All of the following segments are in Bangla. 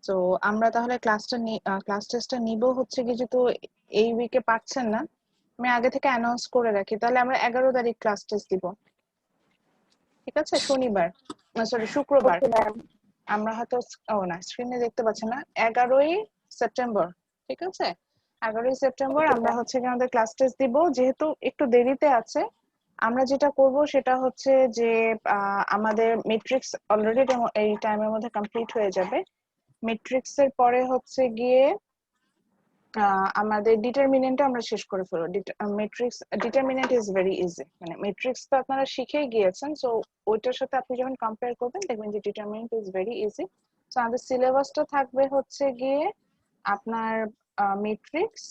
তো আমরা তাহলে ক্লাস টেস্টটা নিব হচ্ছে কি, যেহেতু এই উইকে পাচ্ছেন না, আমি আগে থেকে অ্যানাউন্স করে রাখি। তাহলে আমরা 11 তারিখ ক্লাস টেস্ট দিব, ঠিক আছে? শনিবার, সরি শুক্রবার। Okay ma'am. আমরা হয়তো, ও না, স্ক্রিনে দেখতে পাচ্ছেন না, 11ই সেপ্টেম্বর, ঠিক আছে? 11ই সেপ্টেম্বর ওকে আমরা ম্যাম। হচ্ছে আমাদের ক্লাস টেস্ট দিব। যেহেতু একটু দেরিতে আছে, আমরা যেটা করব সেটা হচ্ছে যে আমাদের মেট্রিক্স অলরেডি এই টাইমের মধ্যে কমপ্লিট হয়ে যাবে। মেট্রিক্স এর পরে হচ্ছে গিয়ে আমাদের ডিটারমিনেন্টটা আমরা শেষ করে ফেলবো। Matrix determinant is very easy, মানে মেট্রিক্স তো আপনারা শিখেই গিয়েছেন, সো ওইটার সাথে আপনি যখন কম্পেয়ার করবেন দেখবেন যে determinant is very easy. So আমাদের সিলেবাসটা থাকবে হচ্ছে গিয়ে আপনার মেট্রিক্স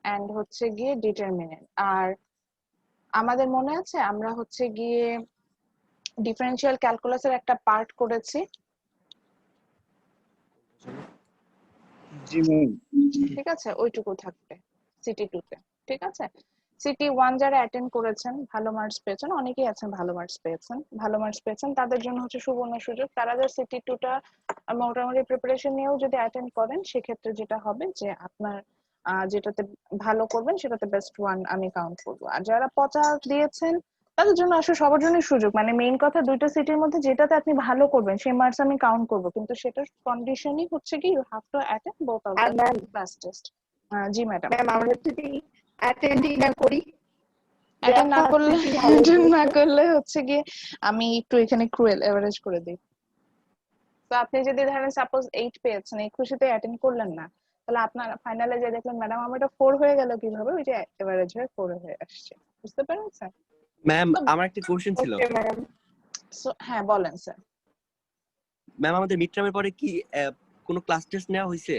এন্ড হচ্ছে গিয়ে ডিটারমিনেন্ট। আর আমাদের মনে আছে আমরা হচ্ছে গিয়ে ডিফারেনশিয়াল ক্যালকুলাসের একটা পার্ট করেছি, জি ম্যাম। ঠিক আছে? ওইটুকু থাকবে সিটি 2 তে, ঠিক আছে? সিটি 1 যারা অ্যাটেন্ড করেছেন, ভালো মার্কস পেয়েছেন, অনেকেই আছেন ভালো মার্কস পেয়েছেন, তাদের জন্য হচ্ছে সুবর্ণ সুযোগ। তারা যে সিটি 2 টা মোটামুটি প্রিপারেশন নিয়েও যদি অ্যাটেন্ড করেন, সেক্ষেত্রে যেটা হবে যে আপনার যেটাতে ভালো করবেন সেটাতে বেস্ট ওয়ান আমি কাউন্ট করবো। আর যারা পচা দিয়েছেন তাদের জন্য আসলে সবার জন্যই সুযোগ, মানে মেইন কথা দুইটা সিটির মধ্যে যেটাতে আপনি ভালো করবেন সেই মার্কস আমি কাউন্ট করবো, কিন্তু সেটার কন্ডিশনই হচ্ছে কি you have to attend both of are the ma'am, class test. জি ম্যাডাম। ম্যাম আমরা যদি অ্যাটেন্ডই না করি, অ্যাটেন্ড না করলে ভালো অ্যাটেন্ড না করেছে, করলে হচ্ছে গিয়ে আমি একটু এখানে ক্রুয়েল এভারেজ করে দিই। তো আপনি যদি ধরেন সাপোজ 8 পেয়েছেন, এই খুশিতে অ্যাটেন্ড করলেন না, তাহলে আপনার ফাইনালে যে দেখলেন ম্যাডাম আমার এটা 4 হয়ে গেল কিভাবে, ওই যে এভারেজ হয়ে 4 হয়ে আসছে। বুঝতে পেরেছেন? ম্যাম আমার একটা কোশ্চেন ছিল। Okay ma'am. সো হ্যাঁ বলেন স্যার। ম্যাম আমাদের মিড টার্মের পরে কি কোনো ক্লাস টেস্ট নেওয়া হয়েছে?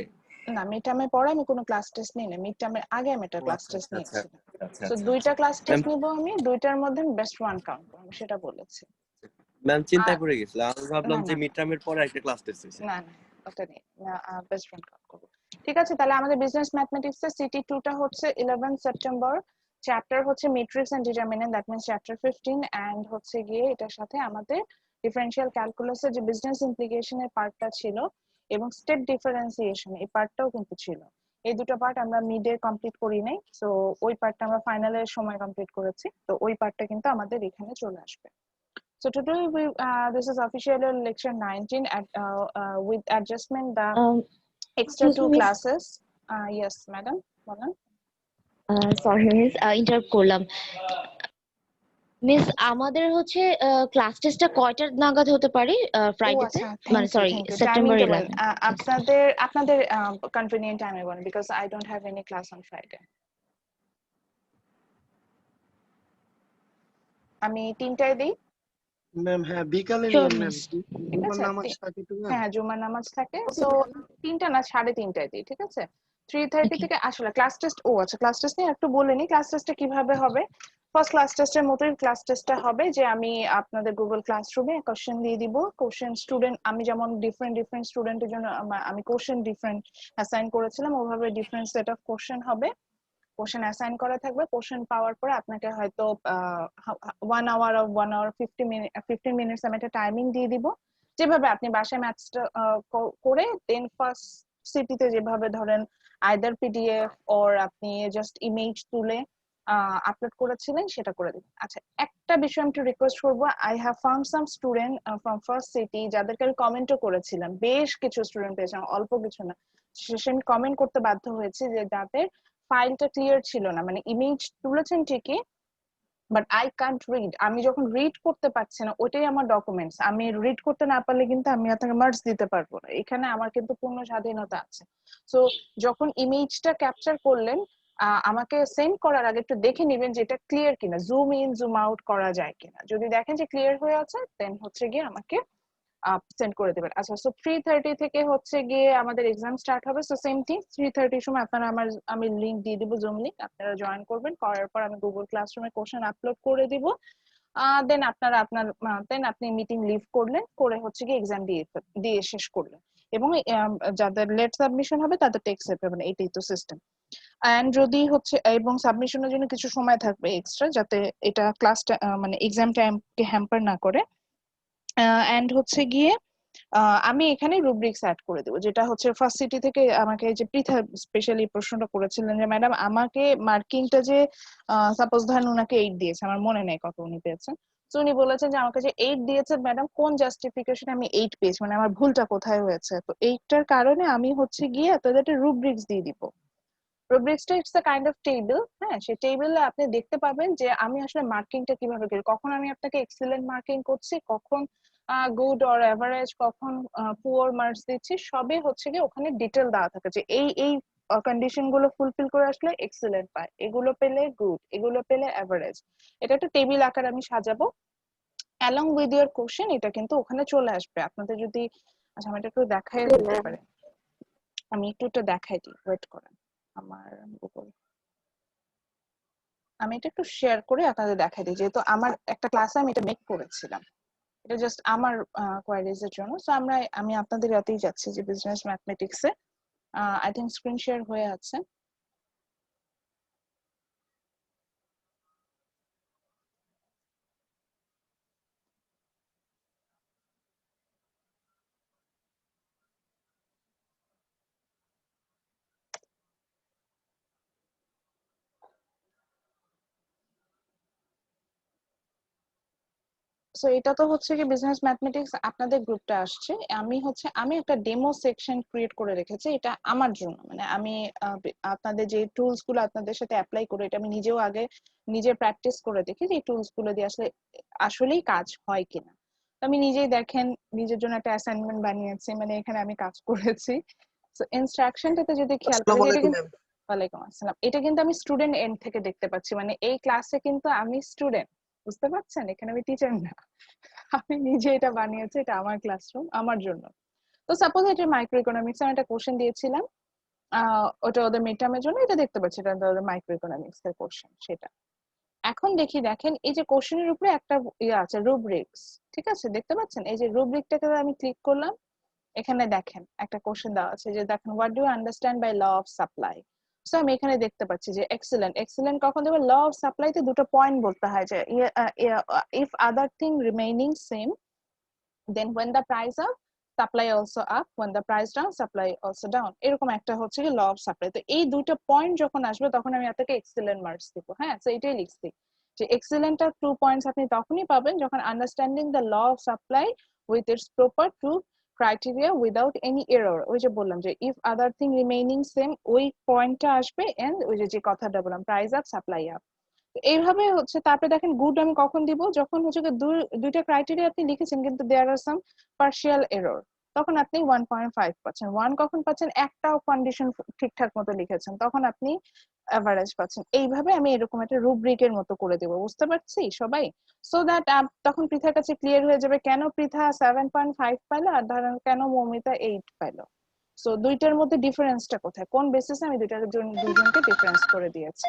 না, মিড টার্মের পরে আমি কোনো ক্লাস টেস্ট নিই না, মিড টার্মের আগে আমি একটা ও ক্লাস আচ্ছা টেস্ট আচ্ছা আচ্ছা নিয়েছিলাম। আচ্ছা তো আচ্ছা দুইটা ক্লাস ম্যাম। টেস্ট নিব আমি, দুইটার মধ্যে বেস্ট ওয়ান কাউন্ট করব, সেটা বলেছি। ম্যাম আর চিন্তায় পড়ে গেছিলাম, আমি ভাবলাম না যে না মিড টার্মের পরে একটা ক্লাস টেস্ট হয়েছে। না না, ওটা নেই না, বেস্ট ফ্রেন্ড কাউন্ট করব। ঠিক আছে, তাহলে আমাদের বিজনেস ম্যাথমেটিক্স এর সিটি 2 টা হচ্ছে 11 সেপ্টেম্বর। চ্যাপ্টার হচ্ছে matrix and determinant, that means chapter 15, and হচ্ছে গিয়ে এটার সাথে আমাদের ডিফারেনশিয়াল ক্যালকুলাসের যে বিজনেস ইমপ্লিকেশনের পার্টটা ছিল এবং স্টেপ ডিফারেন্সিয়েশন এই পার্টটাও কিন্তু ছিল। এই দুটো পার্ট আমরা মিডে কমপ্লিট করি নাই, সো ওই পার্টটা আমরা ফাইনালের সময় কমপ্লিট করেছি, তো ওই পার্টটা কিন্তু আমাদের এখানে চলে আসবে। So today this is officially lecture 19 with adjustment the extra Excuse me, 2 Miss. classes. Yes, madam. বলেন। Sorry, Miss. Interrupt করলাম। মিস আমাদের হচ্ছে ক্লাস টেস্টটা কয়টার নাগাদ হতে পারে ও ফ্রাইডেতে? আচ্ছা, মানে thank you sorry thank you, September টাইমিংটা বলেন। 11। আপনাদের আপনাদের কনভেনিয়েন্ট টাইমে বলেন, because I don't have any class on Friday. আমি 3টায় দিই। ম্যাম হ্যাঁ বিকালে শিওর নিয়েন ম্যাম, মিস। ঠিক জুমার আছে, নামাজ থাকে তো ম্যাম। হ্যাঁ জুমার নামাজ থাকে, ওকে সো ম্যাম। 3টা না 3:30টায় দিই, ঠিক আছে? 3:30 ওকে। থেকে আসলে ক্লাস টেস্ট, ও আচ্ছা ক্লাস টেস্ট নিয়ে একটু বলে নি, ক্লাস টেস্টটা কিভাবে হবে। ফার্স্ট ক্লাস টেস্টের মতোই ক্লাস টেস্টটা হবে যে আমি আপনাদের গুগল ক্লাসরুমে কোশ্চেন দিয়ে দিব। কোশ্চেন স্টুডেন্ট আমি যেমন ডিফারেন্ট ডিফারেন্ট স্টুডেন্টের জন্য আমি কোশ্চেন ডিফারেন্ট অ্যাসাইন করেছিলাম, ওভাবে ডিফারেন্ট সেট অফ কোশ্চেন হবে। কোশ্চেন অ্যাসাইন করা থাকবে, কোশ্চেন পাওয়ার পরে আপনাকে হয়তো 1 hour 15 মিনিটস আমি একটা টাইমিং দিয়ে দিব, যেভাবে আপনি বাসায় ম্যাথসটা করে দেন ফার্স্ট সিটিতে যেভাবে ধরেন আইদার পিডিএফ ওর আপনি জাস্ট ইমেজ তুলে আপলোড করেছিলেন সেটা করে দিবেন। আচ্ছা, একটা বিষয় আমি একটু রিকোয়েস্ট করবো, I have found some student from first city যাদেরকে আমি কমেন্টও করেছিলাম, বেশ কিছু স্টুডেন্ট পেয়েছিলাম, অল্প কিছু না। শেষে আমি কমেন্ট করতে বাধ্য হয়েছি যে যাদের ফাইলটা ক্লিয়ার ছিল না, মানে ইমেজ তুলেছেন ঠিকই বাট আই কান্ট রিড, আমি যখন রিড করতে পারছি না ওইটাই আমার ডকুমেন্টস, আমি রিড করতে না পারলে কিন্তু আমি আপনাকে মার্কস দিতে পারবো না, এখানে আমার কিন্তু পূর্ণ স্বাধীনতা আছে। সো যখন ইমেজটা ক্যাপচার করলেন আমাকে সেন্ড করার আগে একটু দেখে নেবেন যে এটা ক্লিয়ার কিনা, জুম ইন জুম আউট করা যায় কিনা, যদি দেখেন যে ক্লিয়ার হয়ে আছে দেন হচ্ছে গিয়ে আমাকে সেন্ড করে দেবেন। আচ্ছা, সো 3:30 থেকে হচ্ছে গিয়ে আমাদের এক্সাম স্টার্ট হবে, সো সেম থিং 3:30 সময় আপনারা আমি লিংক দিয়ে দিব, জুম লিংক, আপনারা জয়েন করবেন, করার পর আমি গুগল ক্লাসরুমে কোশ্চেন আপলোড করে দিব। দেন দেন আপনি মিটিং লিভ করলেন, করে হচ্ছে গিয়ে এক্সাম দিয়ে শেষ করলেন, এবং যাদের লেট সাবমিশন হবে তাদের টেক্সট সেভ হবে না, এটাই তো সিস্টেম। এন্ড যদি হচ্ছে এবং সাবমিশনের জন্য কিছু সময় থাকবে এক্সট্রা, যাতে এটা ক্লাসটা মানে এক্সাম টাইমকে হ্যাম্পার না করে। এন্ড হচ্ছে গিয়ে আমি এখানে রুব্রিক্স অ্যাড করে দেবো, যেটা হচ্ছে ফার্স্ট সিটি থেকে আমাকে এই যে পৃথা স্পেশালি প্রশ্নটা করেছিলেন যে ম্যাডাম আমাকে মার্কিংটা যে সাপোজ ধরেন ওনাকে 8 দিয়েছে, আমার মনে নেই কত উনি পেয়েছেন, তো উনি বলেছেন যে আমাকে যে 8 দিয়েছে ম্যাডাম কোন জাস্টিফিকেশন আমি 8 পেয়েছি, মানে আমার ভুলটা কোথায় হয়েছে। তো এইটার কারণে আমি হচ্ছে গিয়ে তাদের একটা রুব্রিক্স দিয়ে দিব। রুব্রিক্সটা it's a kind of table. হ্যাঁ, সেই টেবিলে আপনি দেখতে পাবেন যে আমি আসলে মার্কিংটা কিভাবে করি, কখন আমি আপনাকে এক্সিলেন্ট মার্কিং করছি, কখন গুড অর এভারেজ, কখন পুয়ার মার্কস দিচ্ছি, সবই হচ্ছে গিয়ে ওখানে ডিটেল দেওয়া থাকে যে এই এই কন্ডিশন গুলো ফুলফিল করে আসলে এক্সিলেন্ট পায়, এগুলো পেলে গুড, এগুলো পেলে এভারেজ। এটা একটা টেবিল আকার আমি সাজাবো অ্যালং উইথ ইয়ার কোশ্চেন, এটা কিন্তু ওখানে চলে আসবে আপনাদের যদি। আচ্ছা আমি এটা একটু দেখাই দিতে পারে, আমি একটু দেখাই দিই, ওয়েট করেন আমার গুগল, আমি এটা একটু শেয়ার করে আপনাদের দেখাই দিই, যেহেতু আমার একটা ক্লাসে আমি এটা মেক করেছিলাম, এটা জাস্ট আমার কোয়ারিজ এর জন্য। সো আমি আপনাদের রাতেই যাচ্ছি যে business mathematics A I think screen share হয়ে আছে। সো এটা তো হচ্ছে কি বিজনেস ম্যাথমেটিক্স আপনাদের গ্রুপটা আসছে, আমি একটা ডেমো সেকশন ক্রিয়েট করে রেখেছি, এটা আমার জন্য, মানে আমি আপনাদের যে টুলস গুলো আপনাদের সাথে অ্যাপ্লাই করে, এটা আমি নিজেও আগে নিজে প্র্যাকটিস করে দেখি যে এই টুলস গুলো দিয়ে আসলে আসলেই কাজ হয় কিনা। তো আমি নিজেই দেখেন নিজের জন্য একটা অ্যাসাইনমেন্ট বানিয়েছি, মানে এখানে আমি কাজ করেছি। সো ইনস্ট্রাকশনটাতে যদি খেয়াল করেন, আসসালামু এটা আলাইকুম কিন্তু ম্যাম। ওয়ালাইকুম আসসালাম, এটা কিন্তু আমি স্টুডেন্ট এন্ড থেকে দেখতে পাচ্ছি, মানে এই ক্লাসে কিন্তু আমি স্টুডেন্ট, বুঝতে পারছেন, এখানে আমি টিচার না, আমি নিজে এটা বানিয়েছি, এটা আমার ক্লাসরুম আমার জন্য। তো সাপোজ এটা মাইক্রো ইকোনমিক্স আমি একটা কোশ্চেন দিয়েছিলাম, ওটা ওদের মিড টার্মের জন্য, এটা দেখতে পাচ্ছি এটা ওদের মাইক্রো ইকোনমিক্স এর কোশ্চেন। সেটা এখন দেখেন এই যে কোশ্চেনের উপরে একটা ইয়ে আছে রুব্রিক্স, ঠিক আছে, দেখতে পাচ্ছেন এই যে রুব্রিকটাকে আমি ক্লিক করলাম, এখানে দেখেন একটা কোশ্চেন দেওয়া আছে যে দেখেন what do you understand by law of supply. So আমি এখানে দেখতে পাচ্ছি যে এক্সিলেন্ট, এক্সিলেন্ট কখন দেবো, ল অফ সাপ্লাইতে দুটো পয়েন্ট বলতে হয় যে if other thing remaining same, then when the price up supply also up, when the price down supply also down, এরকম একটা হচ্ছে কি ল অফ সাপ্লাই। তো এই দুটো পয়েন্ট যখন আসবে তখন আমি আপনাকে এক্সিলেন্ট মার্কস দিব। হ্যাঁ, তো এটাই লিখছি যে এক্সিলেন্ট আর 2 পয়েন্টস আপনি তখনই পাবেন যখন understanding the law of supply with its proper two criteria without any error, ওই যে বললাম যে if other thing remaining same, ওই পয়েন্টটা আসবে, এন্ড ওই যে কথাটা বললাম প্রাইস আপ সাপ্লাই আপ। এইভাবে হচ্ছে তারপরে দেখেন গুড আমি কখন দিব, যখন হচ্ছে দুইটা ক্রাইটেরিয়া আপনি লিখেছেন কিন্তু দেয়ার আর সাম পার্শিয়াল এরর, তখন আপনি 1.5 পাচ্ছেন। 1 কখন পাচ্ছেন, একটাও কন্ডিশন ঠিকঠাক মতো লিখেছেন, তখন আপনি এভারেজ পাচ্ছেন। এইভাবে আমি এরকম একটা রুব্রিকের মতো করে দেব, বুঝতে পারছি সবাই? সো দ্যাট তখন পৃথার কাছে ক্লিয়ার হয়ে যাবে কেন পৃথা 7.5 পাইলো আর ধরেন কেন মৌমিতা 8 পাইলো। সো দুইটার মধ্যে ডিফারেন্সটা কোথায়, কোন বেসিসে আমি দুইজনকে ডিফারেন্স করে দিয়েছি।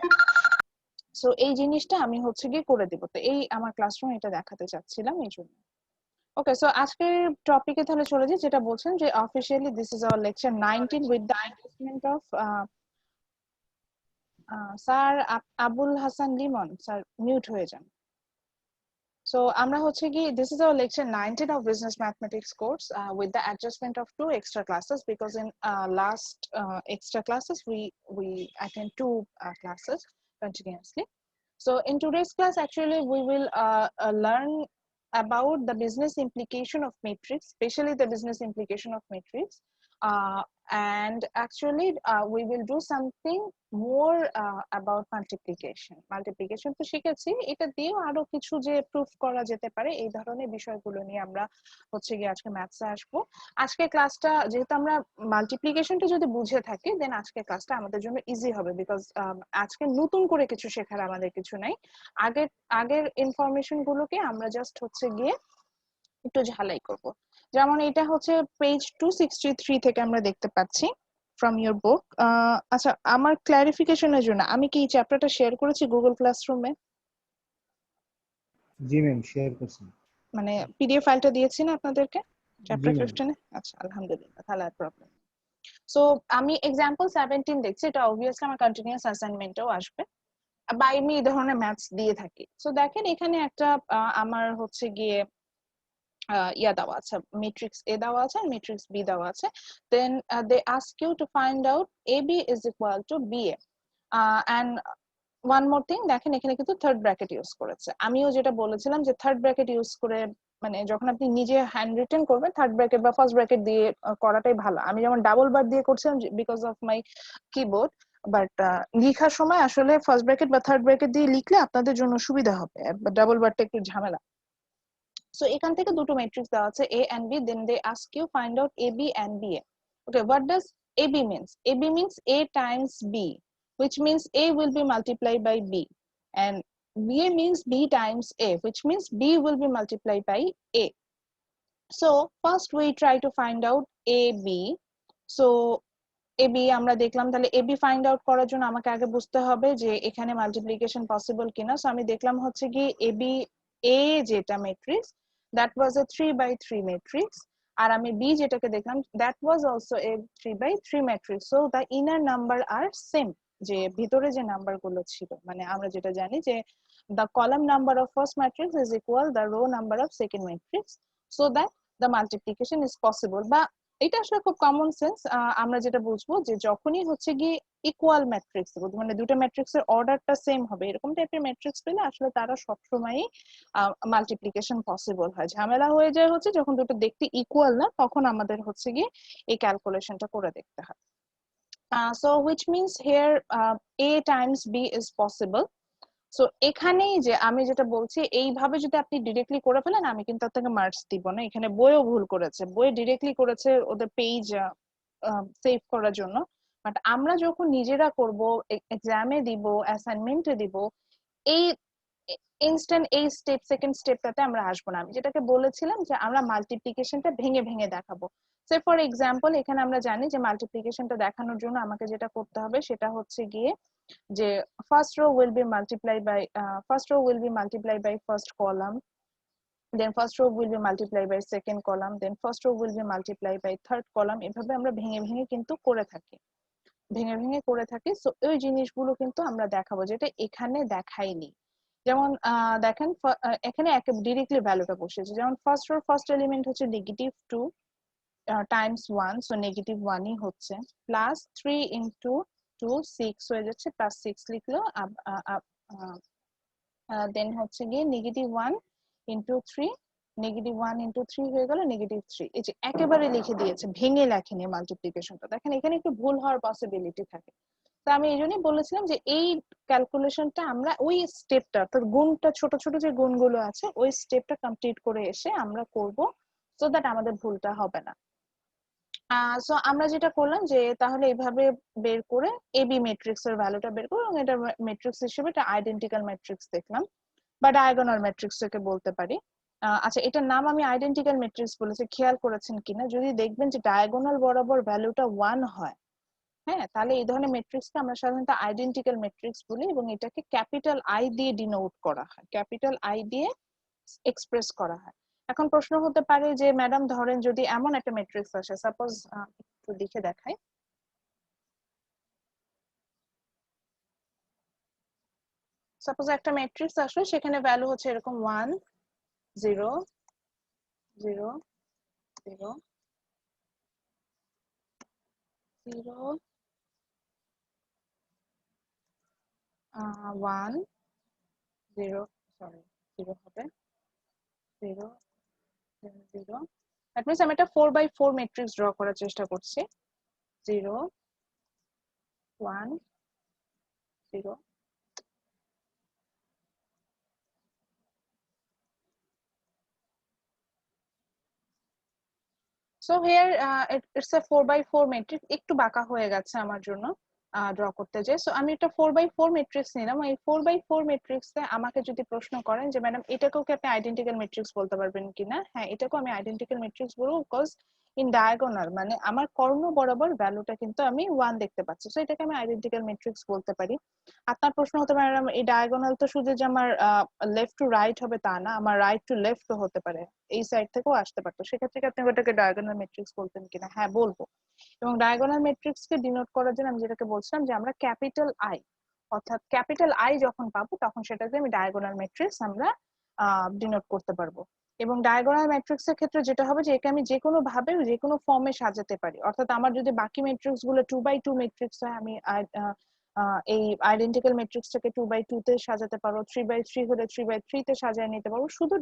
সো এই জিনিসটা আমি হচ্ছে গিয়ে করে দিব। তো এই আমার ক্লাসরুম এটা দেখাতে চাচ্ছিলাম এই জন্য। ওকে, সো আজকের টপিকে তাহলে চলে যাই, যেটা বলছেন যে officially this is our lecture 19 with the attachment of sir Abul Hasan Limon, sir mute হয়ে যান। সো আমরা হচ্ছে কি this is our lecture 19 of business mathematics course with the adjustment of 2 extra classes, because in last extra classes we attend 2 classes continuously. So in today's class, actually, we will learn about the business implication of matrix, especially the business implication of matrix. And actually, we will do something more about multiplication. Multiplication তো শিখেছি, এটা দিয়েও আরো কিছু যে প্রুফ করা যেতে পারে এই ধরনের বিষয়গুলো নিয়ে আমরা হচ্ছে গিয়ে আজকে ম্যাথসে আসবো। আজকে ক্লাসটা যেহেতু আমরা মাল্টিপ্লিকেশনটা যদি বুঝে থাকি, দেন আজকে ক্লাসটা আমাদের জন্য ইজি হবে, বিকজ আজকে নতুন করে কিছু শেখার আমাদের কিছু নাই। আগের ইনফরমেশন গুলোকে আমরা জাস্ট হচ্ছে গিয়ে একটু ঝালাই করব। যেমন এটা হচ্ছে পেজ 263 থেকে আমরা দেখতে পাচ্ছি ফ্রম ইওর বুক। আচ্ছা, আমার ক্লারিফিকেশনের জন্য আমি কি এই চ্যাপ্টারটা শেয়ার করেছি গুগল ক্লাসরুমে, জি ম্যাম শেয়ার করছেন। মানে পিডিএফ ফাইলটা দিয়েছি না আপনাদেরকে চ্যাপ্টার জি ম্যাম। 15 এ? আচ্ছা, আলহামদুলিল্লাহ, তাহলে আর প্রবলেম। সো আমি এক্সাম্পল 17 দেখছি, এটা অবভিয়াসলি আমার কন্টিনিউয়াস অ্যাসাইনমেন্টেও আসবে বা আমি এই ধরনের ম্যাথস দিয়ে থাকি। সো দেখেন এখানে একটা আমার হচ্ছে গিয়ে ইয়া দেওয়া আছে, ম্যাট্রিক্স এ দেওয়া আছে আর ম্যাট্রিক্স বি দেওয়া আছে, then they ask you to find out A B is equal to B A. And one more thing, দেখেন এখানে কিন্তু থার্ড ব্র্যাকেট ইউজ করেছে। আমিও যেটা বলেছিলাম যে থার্ড ব্র্যাকেট ইউজ করে মানে যখন আপনি নিজে হ্যান্ড রিটেন করবেন থার্ড ব্র্যাকেট বা ফার্স্ট ব্র্যাকেট দিয়ে করাটাই ভালো। আমি যেমন ডাবল বার দিয়ে করছিলাম because of my keyboard, but লেখার সময় আসলে ফার্স্ট ব্র্যাকেট বা থার্ড ব্র্যাকেট দিয়ে লিখলে আপনাদের জন্য সুবিধা হবে, ডাবল বারটা একটু ঝামেলা। সো এখান থেকে দুটো ম্যাট্রিক্স দেওয়া আছে a and b, then they ask you find out ab and ba. Okay, what does ab means? Ab means a times b, which means a will be multiplied by b, and ba means b times a, which means b will be multiplied by a. So first we try to find out ab. So ab আমরা দেখলাম, তাহলে ab ফাইন্ড আউট করার জন্য আমাকে আগে বুঝতে হবে যে এখানে মাল্টিপ্লিকেশন পসিবল কিনা। সো আমি দেখলাম হচ্ছে কি ab a যেটা matrix that was a 3/3 matrix, আর আমি b যেটাকে দেখলাম that was also a 3/3 matrix. So the inner number are same, যে ভিতরে যে নাম্বার গুলো ছিল, মানে আমরা যেটা জানি যে the column number of first matrix is equal the row number of second matrix, so that the multiplication is possible. বা এটা আসলে খুব কমন সেন্স, আমরা যেটা বুঝবো যে যখনই হচ্ছে গিয়ে ইকুয়াল ম্যাট্রিক্স, মানে দুটো ম্যাট্রিক্সের অর্ডারটা সেম হবে এরকম টাইপের ম্যাট্রিক্স পেলে আসলে তারা সবসময়ই মাল্টিপ্লিকেশন পসিবল হয়। ঝামেলা হয়ে যায় হচ্ছে যখন দুটো দেখতে ইকুয়াল না, তখন আমাদের হচ্ছে গিয়ে এই ক্যালকুলেশনটা করে দেখতে হয়। So which means here a times b is possible. So এখানেই যে আমি যেটা বলছি এইভাবে যদি আপনি ডিরেক্টলি করে ফেলেন আমি কিন্তু আপনাকে মার্কস দিব না। এখানে বইও ভুল করেছে, বই ডিরেক্টলি করেছে ওদের পেজ সেভ করার জন্য, বাট আমরা যখন নিজেরা করব, এক্সামে দিব, অ্যাসাইনমেন্টে দিব, এই ইনস্ট্যান্ট এই স্টেপ সেকেন্ড স্টেপটাতে আমরা আসবো না। আমি যেটাকে বলেছিলাম যে আমরা মাল্টিপ্লিকেশনটা ভেঙে ভেঙে দেখাবো। সে ফর এক্সাম্পল এখানে আমরা জানি যে মাল্টিপ্লিকেশনটা দেখানোর জন্য আমাকে যেটা করতে হবে সেটা হচ্ছে গিয়ে যে first row will be multiplied by first column, then first row will be multiplied by second column, then first row will be multiplied by third column। এভাবে আমরা ভেঙে ভেঙে কিন্তু করে থাকি, ভেঙে ভেঙে করে থাকি। সো ওই জিনিসগুলো কিন্তু আমরা দেখাবো যেটা এখানে দেখাইনি। যেমন দেখেন এখানে ডিরেক্টলি ভ্যালুটা বসেছে, যেমন ফার্স্ট রোর ফার্স্ট এলিমেন্ট হচ্ছে -2 টাইমস 1, সো -1ই হচ্ছে, প্লাস 3 ইনটু 2 6 হয়ে যাচ্ছে, প্লাস 6 লিখলো, দেন হচ্ছে গিয়ে -1 ইনটু 3, -1 ইনটু 3 হয়ে গেল -3। এই যে একেবারে লিখে দিয়েছে, ভেঙে লেখেনি মাল্টিপ্লিকেশনটা। দেখেন এখানে একটু ভুল হওয়ার পসিবিলিটি থাকে। তো আমি এই জন্যই বলেছিলাম যে এই ক্যালকুলেশনটা আমরা ওই স্টেপটা, অর্থাৎ গুণটা, ছোট ছোট যে গুণগুলো আছে ওই স্টেপটা কমপ্লিট করে এসে আমরা করব, সো দ্যাট আমাদের ভুলটা হবে না। সো আমরা যেটা করলাম যে তাহলে এইভাবে বের করে এবি ম্যাট্রিক্স এর ভ্যালুটা বের করে, এবং এটা ম্যাট্রিক্স হিসেবে এটা আইডেন্টিক্যাল ম্যাট্রিক্স দেখলাম, বা ডায়াগোনাল ম্যাট্রিক্স থেকে বলতে পারি। আচ্ছা, এটার নাম আমি আইডেন্টিক্যাল ম্যাট্রিক্স বলেছি, খেয়াল করেছেন কিনা যদি দেখবেন যে ডায়াগোনাল বরাবর ভ্যালুটা 1 হয়, হ্যাঁ, তাহলে এই ধরনের ম্যাট্রিক্সকে আমরা সাধারণত আইডেন্টিক্যাল ম্যাট্রিক্স বলি, এবং এটাকে ক্যাপিটাল আই দিয়ে ডিনোট করা হয়, ক্যাপিটাল আই দিয়ে এক্সপ্রেস করা হয়। এখন প্রশ্ন হতে পারে যে ম্যাডাম ধরেন যদি এমন একটা ম্যাট্রিক্স আসে, সাপোজ একটু লিখে দেখাই, সাপোজ একটা ম্যাট্রিক্স আসলে সেখানে ভ্যালু হচ্ছে এরকম 1 0 0 0 0 1 0, সরি 0 হবে 0 0। দ্যাট মিন্স আমি একটা 4/4 ম্যাট্রিক্স ড্র করার চেষ্টা করছি, 0 1 0। So here it's a 4/4 matrix, একটু বাঁকা হয়ে গেছে আমার জন্য ড্র করতে যে। সো আমি একটা 4/4 ম্যাট্রিক্স নিলাম। এই 4/4 ম্যাট্রিক্সে আমাকে যদি প্রশ্ন করেন যে ম্যাডাম এটাকেও কি আপনি আইডেন্টিক্যাল ম্যাট্রিক্স বলতে পারবেন কিনা, হ্যাঁ এটাকেও আমি আইডেন্টিক্যাল ম্যাট্রিক্স বলবো, বিকজ ইন ডায়াগোনাল মানে আমার কর্ণ বরাবর ভ্যালুটা কিন্তু আমি 1 দেখতে পাচ্ছি, সো এটাকে আমি আইডেন্টিক্যাল ম্যাট্রিক্স বলতে পারি। আপনার প্রশ্ন হতে পারে ম্যাডাম এই ডায়াগোনাল তো শুধু যে আমার লেফট টু রাইট হবে তা না, আমার রাইট টু লেফট হতে পারে, এই সাইড থেকেও আসতে পারতো, সেক্ষেত্রে কি আপনি ওটাকে ডায়াগোনাল ম্যাট্রিক্স বলতেন কিনা? হ্যাঁ বলবো। এবং ডায়াগোনাল ম্যাট্রিক্স কে ডিনোট করার জন্য আমি যেটাকে বলছিলাম যে আমরা ক্যাপিটাল আই, অর্থাৎ ক্যাপিটাল আই যখন পাবো তখন সেটাকে আমি ডায়াগোনাল ম্যাট্রিক্স আমরা ডিনোট করতে পারবো। এবং ডায়াগোনাল ম্যাট্রিক্স এর ক্ষেত্রে যেটা হবে যে একে আমি যে কোনো ভাবে যে কোনো ফর্মে সাজাতে পারি, অর্থাৎ আমার যদি বাকি ম্যাট্রিক্স গুলো 2x2 ম্যাট্রিক্স হয়, আমি এই আইডেন্টিক্যাল ম্যাট্রিক্সটাকে 2x2 তে সাজাতে পারবো, 3x3 হলে 3x3 তে সাজিয়ে নিতে পারবো। শুধু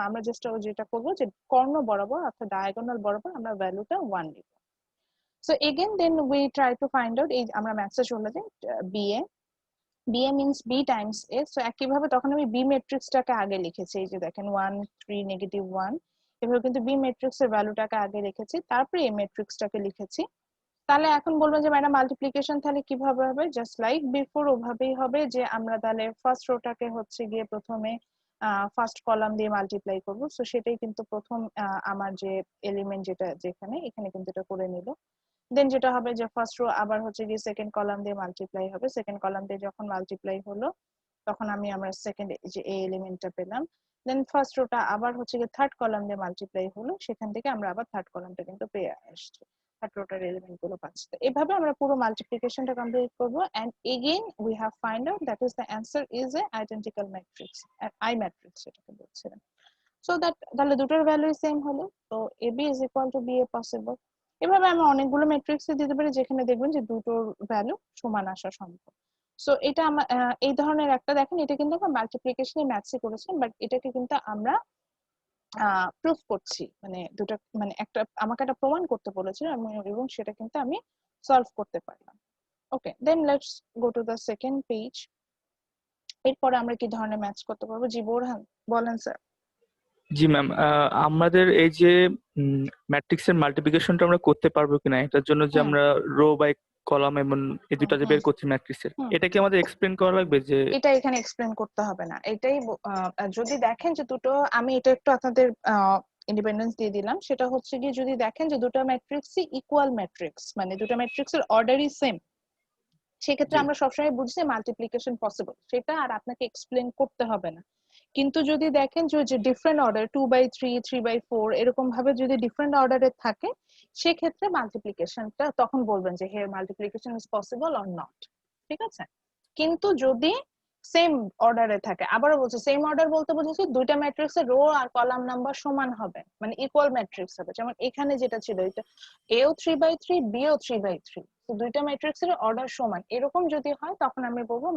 আমরা জাস্ট যেটা করবো যে কর্ণ বরাবর অর্থাৎ ডায়াগোনাল বরাবর আমরা ভ্যালুটা 1 নিব। So again then we try to find out, এই আমরা ম্যাথসে চলে যাই, BA means B times A, so একইভাবে তখন আমি B ম্যাট্রিক্সটাকে আগে লিখেছি, এই যে দেখেন 1 3 -1, এভাবে কিন্তু B ম্যাট্রিক্সের ভ্যালুটাকে আগে লিখেছি, তারপরে A ম্যাট্রিক্সটাকে লিখেছি। তাহলে এখন বলবেন যে ম্যাডাম মাল্টিপ্লিকেশন তাহলে কিভাবে হবে? জাস্ট লাইক বিফোর ওভাবেই হবে, যে আমরা তাহলে ফার্স্ট রোটাকে হচ্ছে গিয়ে প্রথমে ফার্স্ট কলাম দিয়ে মাল্টিপ্লাই করব। সো সেটাই কিন্তু প্রথম আমার যে এলিমেন্ট যেটা যেখানে এখানে কিন্তু এটা করে নিল। দেন যেটা হবে যে ফার্স্ট রো আবার হচ্ছে গিয়ে সেকেন্ড কলাম দিয়ে মাল্টিপ্লাই হবে, সেকেন্ড কলাম দিয়ে যখন মাল্টিপ্লাই হলো তখন আমরা সেকেন্ড যে এই এলিমেন্টটা পেলাম। দেন ফার্স্ট রোটা আবার হচ্ছে গিয়ে থার্ড কলাম দিয়ে মাল্টিপ্লাই হলো, সেখান থেকে আমরা আবার থার্ড কলামটা কিন্তু পেয়ে আসছি, থার্ড রোটার এলিমেন্ট গুলো পাচ্ছি। তো এভাবে আমরা পুরো মাল্টিপ্লিকেশনটা কমপ্লিট করব, and again we have find out that is the answer is a identical matrix, I matrix যেটাকে বলছিলাম। সো দ্যাট তাহলে দুটোর ভ্যালুই সেম হলো, তো AB is equal to BA possible. এভাবে আমি অনেকগুলো ম্যাট্রিক্স দিতে পারি যেখানে দেখবেন যে দুটোর ভ্যালু সমান আসা সম্ভব। সো এটা আমার এই ধরনের একটা দেখেন, এটা কিন্তু আমরা মাল্টিপ্লিকেশনে ম্যাথসে করেছি, বাট এটাকে কিন্তু আমরা প্রুফ করছি, মানে দুটো মানে একটা আমাকে একটা প্রমাণ করতে বলেছিল এবং সেটা কিন্তু আমি সলভ করতে পারলাম। Okay, then let's go to the second page. এরপরে আমরা কি ধরনের ম্যাথস করতে পারবো? জি বোরহান বলেন স্যার। জি ম্যাম, আমাদের এই যে ম্যাট্রিক্সের মাল্টিপ্লিকেশনটা আমরা করতে পারবো কিনা, এটার জন্য যে আমরা রো বাই কলাম এবং এই দুটো যে বের করছি ম্যাট্রিক্সের, এটা কি আমাদের এক্সপ্লেন করা লাগবে? যে এটা এখানে এক্সপ্লেন করতে হবে না, এটাই যদি দেখেন যে দুটো, আমি এটা একটু আপনাদের ইন্ডিপেন্ডেন্স দিয়ে দিলাম, সেটা হচ্ছে কি যদি দেখেন যে দুটো ম্যাট্রিক্সই ইকুয়াল ম্যাট্রিক্স, মানে দুটো ম্যাট্রিক্সের অর্ডারই সেম, সেক্ষেত্রে আমরা সবসময় বুঝছি মাল্টিপ্লিকেশন পসিবল, সেটা আর আপনাকে এক্সপ্লেন করতে হবে না। কিন্তু যদি দেখেন যে ডিফারেন্ট অর্ডার 2/3 3/4 এরকম ভাবে যদি ডিফারেন্ট অর্ডারে থাকে, সেক্ষেত্রে মাল্টিপ্লিকেশনটা তখন বলবেন যে here multiplication is possible or not, ঠিক আছে? কিন্তু যদি সেম অর্ডারে থাকে, আবারও বলছি সেম অর্ডার বলতে বুঝেছি দুইটা ম্যাট্রিক্সের রো আর কলাম নাম্বার সমান হবে, মানে ইকুয়াল ম্যাট্রিক্স হবে, যেমন এখানে যেটা ছিল এটা এও 3/3 বিও 3/3, তো দুইটা ম্যাট্রিক্সের অর্ডার সমান, এরকম যদি হয় তখন আমি বলবো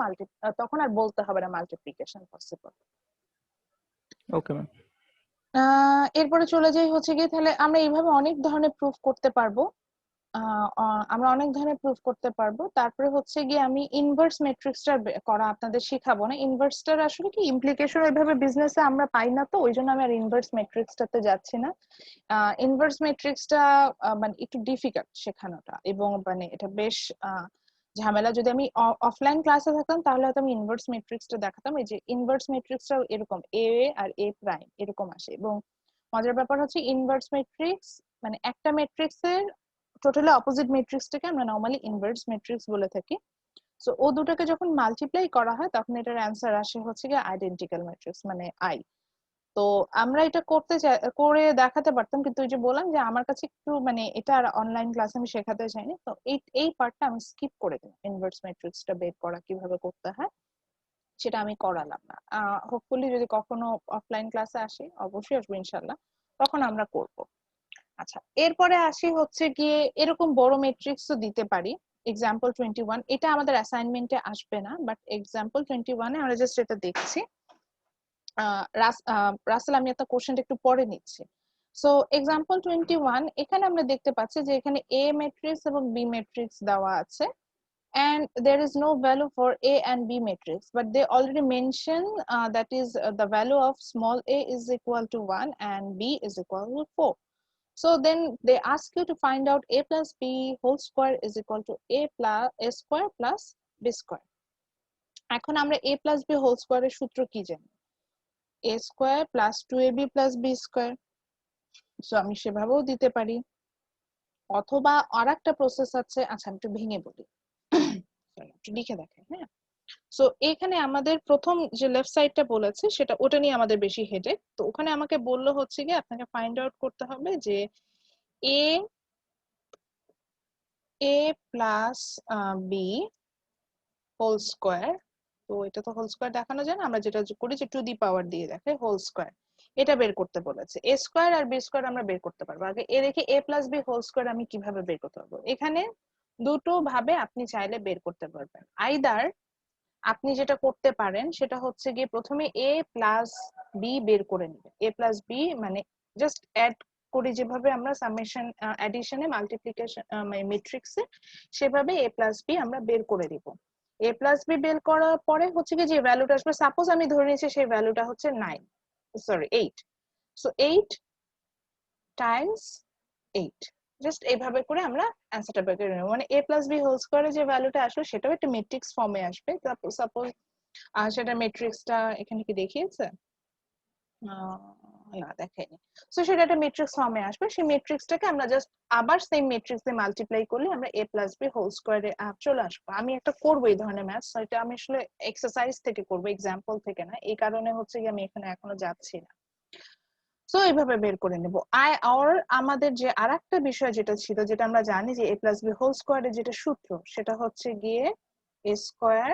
তখন আর বলতে হবে না মাল্টিপ্লিকেশন পসিবল। Okay ma'am. এরপরে চলে যাই হচ্ছে গিয়ে, তাহলে আমরা এইভাবে অনেক ধরনের প্রুফ করতে পারবো, আমরা অনেক ধরনের প্রুফ করতে পারবো। তারপরে হচ্ছে গিয়ে আমি ইনভার্স ম্যাট্রিক্সটা করা আপনাদের শিখাবো না, ইনভার্সটার আসলে কি ইমপ্লিকেশন এইভাবে বিজনেসে আমরা পাই না, তো ওই জন্য আমি আর ইনভার্স ম্যাট্রিক্সটাতে যাচ্ছি না। ইনভার্স ম্যাট্রিক্সটা মানে একটু ডিফিকাল্ট শেখানোটা, এবং মানে এটা বেশ ঝামেলা। যদি আমি অফলাইন ক্লাসে থাকতাম তাহলে হয়তো আমি ইনভার্স ম্যাট্রিক্সটা দেখাতাম। এই যে ইনভার্স ম্যাট্রিক্সটাও এরকম এ আর এ প্রাইম এরকম আসে, এবং মজার ব্যাপার হচ্ছে ইনভার্স ম্যাট্রিক্স মানে একটা ম্যাট্রিক্সের টোটালি অপোজিট ম্যাট্রিক্সটাকে আমরা নরমালি ইনভার্স ম্যাট্রিক্স বলে থাকি। সো ও দুটোকে যখন মাল্টিপ্লাই করা হয় তখন এটার অ্যান্সার আসে হচ্ছে গিয়ে আইডেন্টিক্যাল ম্যাট্রিক্স মানে আই। তো আমরা এটা করে দেখাতে পারতাম, কিন্তু ওই যে বললাম যে আমার কাছে একটু মানে এটা আর অনলাইন ক্লাসে আমি শেখাতে চাইনি, তো এই পার্টটা আমি স্কিপ করে দিলাম, ইনভার্স ম্যাট্রিক্সটা বের করা কিভাবে করতে হয় সেটা আমি করালাম না। হোপফুলি যদি কখনো অফলাইন ক্লাসে আসি, অবশ্যই আসবো ইনশাল্লাহ, তখন আমরা করব। আচ্ছা, এরপরে আসি হচ্ছে গিয়ে এরকম বড় ম্যাট্রিক্সও দিতে পারি। এক্সাম্পল 21, এটা আমাদের অ্যাসাইনমেন্টে আসবে না, বাট এক্সাম্পল 21 এ আমরা জাস্ট এটা দেখছি। রাসেল আমি একটা কোশ্চেনটা একটু পরে নিচ্ছি। সো এক্সাম্পল 21 এখানে আমরা দেখতে পাচ্ছি যে এখানে এ ম্যাট্রিক্স এবং বি ম্যাট্রিক্স দেওয়া আছে, and there is no value for A and B matrix, but they already mention that is the value of small a is equal to 1 and b is equal to 4. So then they ask you to find out a plus b whole square is equal to a square plus b square. এখন আমরা a plus b whole square এর সূত্র কি জানি? a square plus 2ab plus b square. So আমি সেভাবেও দিতে পারি, অথবা আরেকটা প্রসেস আছে। আচ্ছা আমি একটু ভেঙে বলি, একটু লিখে দেখাই। হ্যাঁ, সো এখানে আমাদের প্রথম যে লেফট সাইডটা বলেছে সেটা ওটা নিয়ে আমাদের বেশি হেডেক। তো ওখানে আমাকে বললো হচ্ছে গিয়ে আপনাকে ফাইন্ড আউট করতে হবে যে a plus B whole square, তো এটা তো হোল স্কোয়ার দেখানো যায় না, আমরা যেটা করি যে টু দি পাওয়ার দিয়ে দেখাই হোল স্কোয়ার, এটা বের করতে বলেছে। এ স্কোয়ার আর বি স্কোয়ার আমরা বের করতে পারবো। আগে এ দেখি এ প্লাস বি হোল স্কোয়ার আমি কিভাবে বের করতে পারবো। এখানে দুটো ভাবে আপনি চাইলে বের করতে পারবেন। আইদার আপনি যেটা করতে পারেন সেটা হচ্ছে গিয়ে প্রথমে এ প্লাস বি বের করে নেবেন। এ প্লাস বি মানে জাস্ট অ্যাড করি যেভাবে আমরা সামেশন অ্যাডিশনে মাল্টিপ্লিকেশন মানে ম্যাট্রিক্সে, সেভাবে এ প্লাস বি আমরা বের করে দিব। এ প্লাস বি বের করার পরে হচ্ছে কি যে ভ্যালুটা আসবে, সাপোজ আমি ধরে নিয়েছি সেই ভ্যালুটা হচ্ছে 8, সো 8 টাইমস 8, জাস্ট এইভাবে করে আমরা অ্যান্সারটা বের করে নেব। মানে a প্লাস বি হোল স্কোয়ারে যে ভ্যালুটা আসবে সেটাও একটা ম্যাট্রিক্স ফর্মে আসবে। সাপোজ সেটা ম্যাট্রিক্সটা এখানে কি দেখিয়েছে, না দেখাইনি। সো সেটা একটা ম্যাট্রিক্স ফর্মে আসবে, সেই ম্যাট্রিক্সটাকে আমরা জাস্ট আবার সেম ম্যাট্রিক্স দিয়ে মাল্টিপ্লাই করলে আমরা a প্লাস বি হোল স্কোয়ারে চলে আসবো। আমি একটা করবো এই ধরনের ম্যাথস, এটা আমি আসলে এক্সারসাইজ থেকে করবো, এক্সাম্পল থেকে না। এই কারণে হচ্ছে কি আমি এখানে এখনো যাচ্ছি না। সো এইভাবে বের করে নেব। আমাদের যে আরেকটা বিষয় যেটা ছিল, যেটা আমরা জানি যে a প্লাস বি হোল স্কোয়ারের যেটা সূত্র, সেটা হচ্ছে গিয়ে a square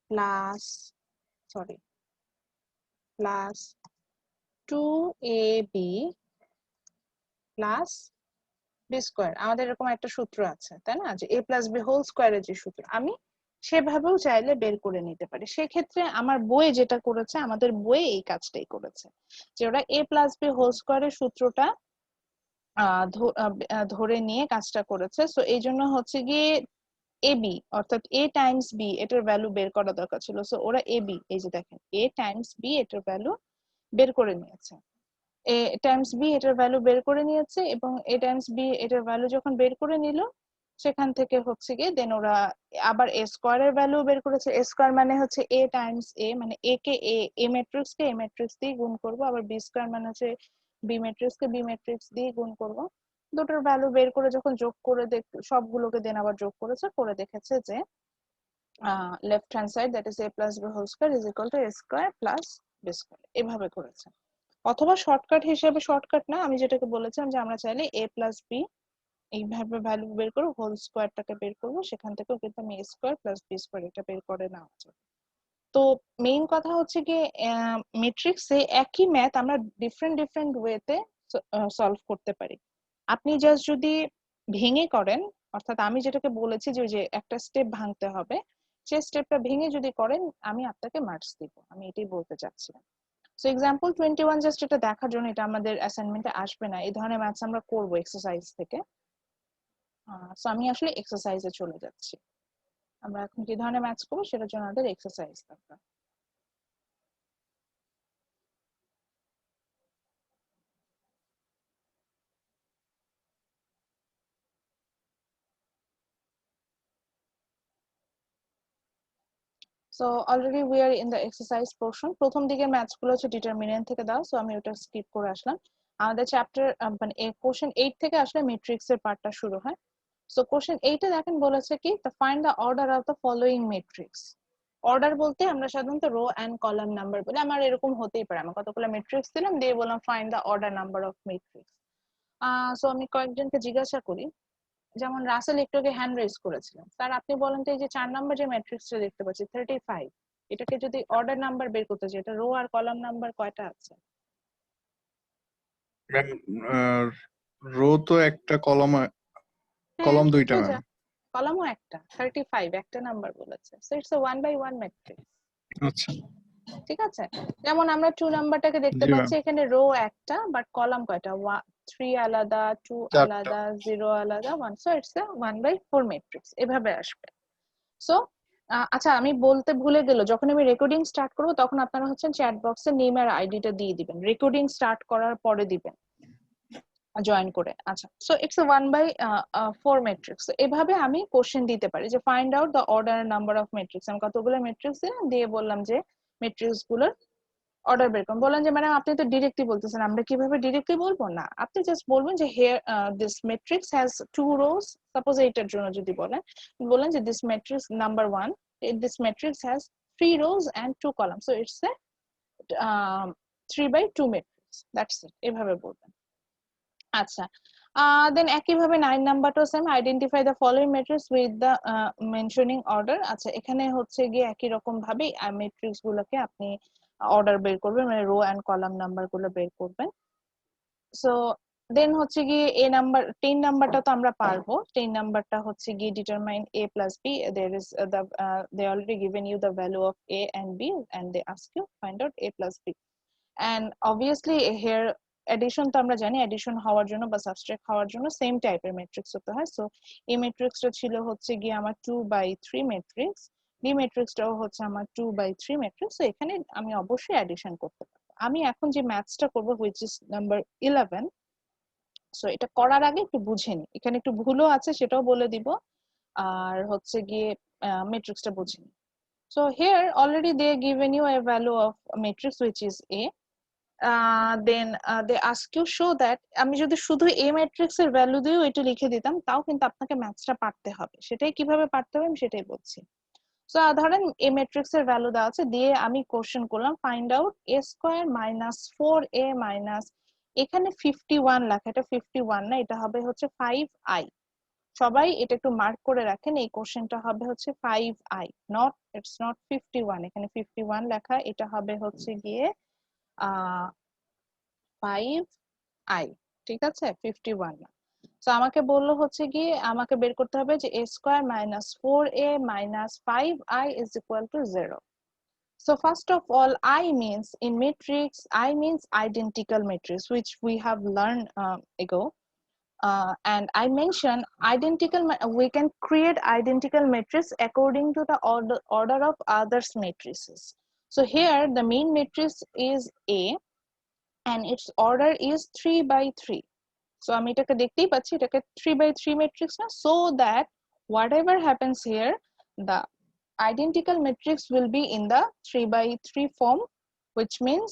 plus plus 2ab plus B square. আমাদের এরকম একটা সূত্র আছে তাই না, যে a প্লাস বি হোল স্কোয়ারের যে সূত্র, আমি সেভাবেও চাইলে বের করে নিতে পারি। সেক্ষেত্রে আমার বই যেটা করেছে, আমাদের বই এই কাজটাই করেছে যে ওরা a প্লাস বি হোল স্কোয়ারের সূত্রটা ধরে নিয়ে কাজটা করেছে। সো এই জন্য হচ্ছে গিয়ে ab অর্থাৎ a টাইমস b এটার ভ্যালু বের করা দরকার ছিল। সো ওরা ab, এই যে দেখেন a টাইমস b এটার ভ্যালু বের করে নিয়েছে। a টাইমস b এটার ভ্যালু বের করে নিয়েছে, এবং a টাইমস b এটার ভ্যালু যখন বের করে নিল, সেখান থেকে হচ্ছে গিয়ে দেন ওরা আবার a স্কোয়ারের ভ্যালু বের করেছে। a স্কোয়ার মানে হচ্ছে a টাইমস a, মানে a K a matrix K a matrix দিয়ে গুণ করব, আবার b স্কোয়ার মানে হচ্ছে b ম্যাট্রিক্স কে b ম্যাট্রিক্স দিয়ে গুণ করব। দুটোর ভ্যালু বের করে যখন যোগ করে সবগুলোকে দেন আবার যোগ করেছে, করে দেখেছে যে left hand side that is a plus b whole square is equal to a square plus b square, এভাবে করেছে। অথবা শর্টকাট হিসেবে, শর্টকাট না, আমি যেটাকে বলেছিলাম যে আমরা চাইলে a প্লাস b এইভাবে ভ্যালু বের করে হোল স্কয়ারটাকে বের করব, সেখান থেকেও কিন্তু আমি a square plus b square এটা বের করে নেওয়া যাবে। তো মেইন কথা হচ্ছে গিয়ে ম্যাট্রিক্সে একই ম্যাথ আমরা ডিফারেন্ট ওয়েতে সলভ করতে পারি। আপনি জাস্ট যদি ভেঙে করেন, অর্থাৎ আমি যেটাকে বলেছি যে ওই যে একটা স্টেপ ভাঙতে হবে, সেই স্টেপটা ভেঙে যদি করেন আমি আপনাকে মার্কস দিব, আমি এটাই বলতে চাচ্ছিলাম। সো এক্সাম্পল 21 জাস্ট এটা দেখার জন্য, এটা আমাদের অ্যাসাইনমেন্টে আসবে না, এই ধরনের ম্যাথস আমরা করব এক্সারসাইজ থেকে। সো আমি আসলে এক্সারসাইজে চলে যাচ্ছি। আমরা এখন কি ধরনের ম্যাথস করবো সেটার জন্য আমাদের এক্সারসাইজ দরকার। So already we are in the exercise portion. প্রথম দিকের ম্যাথস গুলো হচ্ছে ডিটারমিনেন্ট থেকে দাও, সো আমি ওটা স্কিপ করে আসলাম। আমাদের চ্যাপ্টার মানে কোশ্চেন 8 থেকে আসলে ম্যাট্রিক্স এর পার্টটা শুরু হয়। সো কোশ্চেন 8 এ দেখেন বলেছে কি, the find the order of the following matrix. Order বলতে আমরা সাধারণত রো এন্ড কলাম নাম্বার বলি, আমার এরকম হতেই পারে, আমি কতগুলো ম্যাট্রিক্স দিলাম দিয়ে বললাম find the order number of matrix. So আমি কয়েকজনকে জিজ্ঞাসা করি, যেমন রাসেল একটু আগে হ্যান্ড রেজ করেছিলেন, স্যার আপনি বলেন তো এই যে 4 নাম্বার যে ম্যাট্রিক্সটা দেখতে পাচ্ছি 35, এটাকে যদি অর্ডার নাম্বার বের করতে চাই, এটা রো আর কলাম নাম্বার কয়টা আছে? ম্যাম রো তো একটা, কলম দুইটা ম্যাম। কলামও একটা, 35 একটা নাম্বার বলেছে, so it's a 1 by 1 matrix. আচ্ছা ঠিক আছে, যেমন আমরা 2 নাম্বারটাকে দেখতে জি পাচ্ছি, ম্যাম, এখানে রো একটা বাট কলাম কয়টা, 3 আলাদা, 2 চারটা। আলাদা, 0 আলাদা, 1, so it's a 1 by 4 matrix, এভাবে আসবে। সো আচ্ছা আমি বলতে ভুলে গেল, যখন আমি রেকর্ডিং স্টার্ট করব তখন আপনারা হচ্ছেন চ্যাট বক্সে নেম আর আইডিটা দিয়ে দিবেন, রেকর্ডিং স্টার্ট করার পরে দিবেন জয়েন করে। আচ্ছা, so it's a 1 by 4 matrix. এভাবে আমি কোশ্চেন দিতে পারি যে find out the order number of matrix. আমি কতগুলো ম্যাট্রিক্স দিলাম, দিয়ে বললাম যে ম্যাট্রিক্স গুলোর অর্ডার বের করুন। বলেন যে ম্যাডাম আপনি তো ডিরেক্টলি বলতেছেন, আমরা কিভাবে ডিরেক্টলি বলবো না, আপনি জাস্ট বলবেন যে here this matrix has 2 rose, suppose এইটার জন্য যদি বলেন যে this matrix number 1, this matrix has 3 rows and 2 columns, so it's a 3 by 2 matrix, that's it, এভাবে বলবেন। আচ্ছা, দেন একইভাবে 9 নাম্বারটাও same, identify the following matrix with the mentioning order. আচ্ছা, এখানে হচ্ছে গিয়ে একই রকম ভাবে ম্যাট্রিক্স গুলোকে আপনি অর্ডার বের করবেন, মানে রো এন্ড কলাম নাম্বার গুলো বের করবেন। সো দেন হচ্ছে গিয়ে এ নাম্বার 10 নাম্বারটা তো আমরা পারবো। 10 নাম্বারটা হচ্ছে গিয়ে determine a plus b, there is they already given you the value of a and b and they ask you find out a plus b, and obviously here addition তো আমরা জানি, addition হওয়ার জন্য বা subtract হওয়ার জন্য সেম টাইপের ম্যাট্রিক্স হতে হয়। সো এই ম্যাট্রিক্সটা ছিল হচ্ছে গিয়ে আমার 2/3 ম্যাট্রিক্স, বি ম্যাট্রিক্সটাও হচ্ছে আমার 2/3 ম্যাট্রিক্স। সো এখানে আমি অবশ্যই অ্যাডিশন করতে পারবো। আমি এখন যে ম্যাথসটা করবো which is নাম্বার 11, সো এটা করার আগে একটু বুঝে নি, এখানে একটু ভুলও আছে সেটাও বলে দিব, আর হচ্ছে গিয়ে ম্যাট্রিক্সটা বুঝে নি। So here already they given you a value of a matrix which is A. Then they ask you show that, আমি যদি শুধু A matrix এর ভ্যালু দিয়েও এটা লিখে দিতাম তাও কিন্তু আপনাকে ম্যাথসটা পারতে হবে। সেটাই কিভাবে পারতে হবে আমি সেটাই বলছি। সো ধরেন A matrix এর ভ্যালু দেওয়া আছে, দিয়ে আমি কোশ্চেন করলাম find out a square minus 4a minus, এখানে 51 লেখা, এটা 51 না, এটা হবে হচ্ছে 5i। সবাই এটা একটু মার্ক করে রাখেন, এই কোশ্চেনটা হবে হচ্ছে 5i, নট ইটস নট 51, এখানে 51 লেখা, এটা হবে হচ্ছে গিয়ে 5i, ঠিক আছে, 51 না। সো আমাকে বললো হচ্ছে গিয়ে আমাকে বের করতে হবে যে a square minus 4a minus 5i is equal to 0. So first of all, I means in matrix, I means identical matrix, which we have learned ago. And I mentioned identical, we can create identical matrix according to the order of others matrices. So here the main matrix is A and its order is 3/3. So আমি এটাকে দেখতেই পাচ্ছি এটাকে 3/3 matrix না, so that whatever happens here the identical matrix will be in the 3/3 form, which means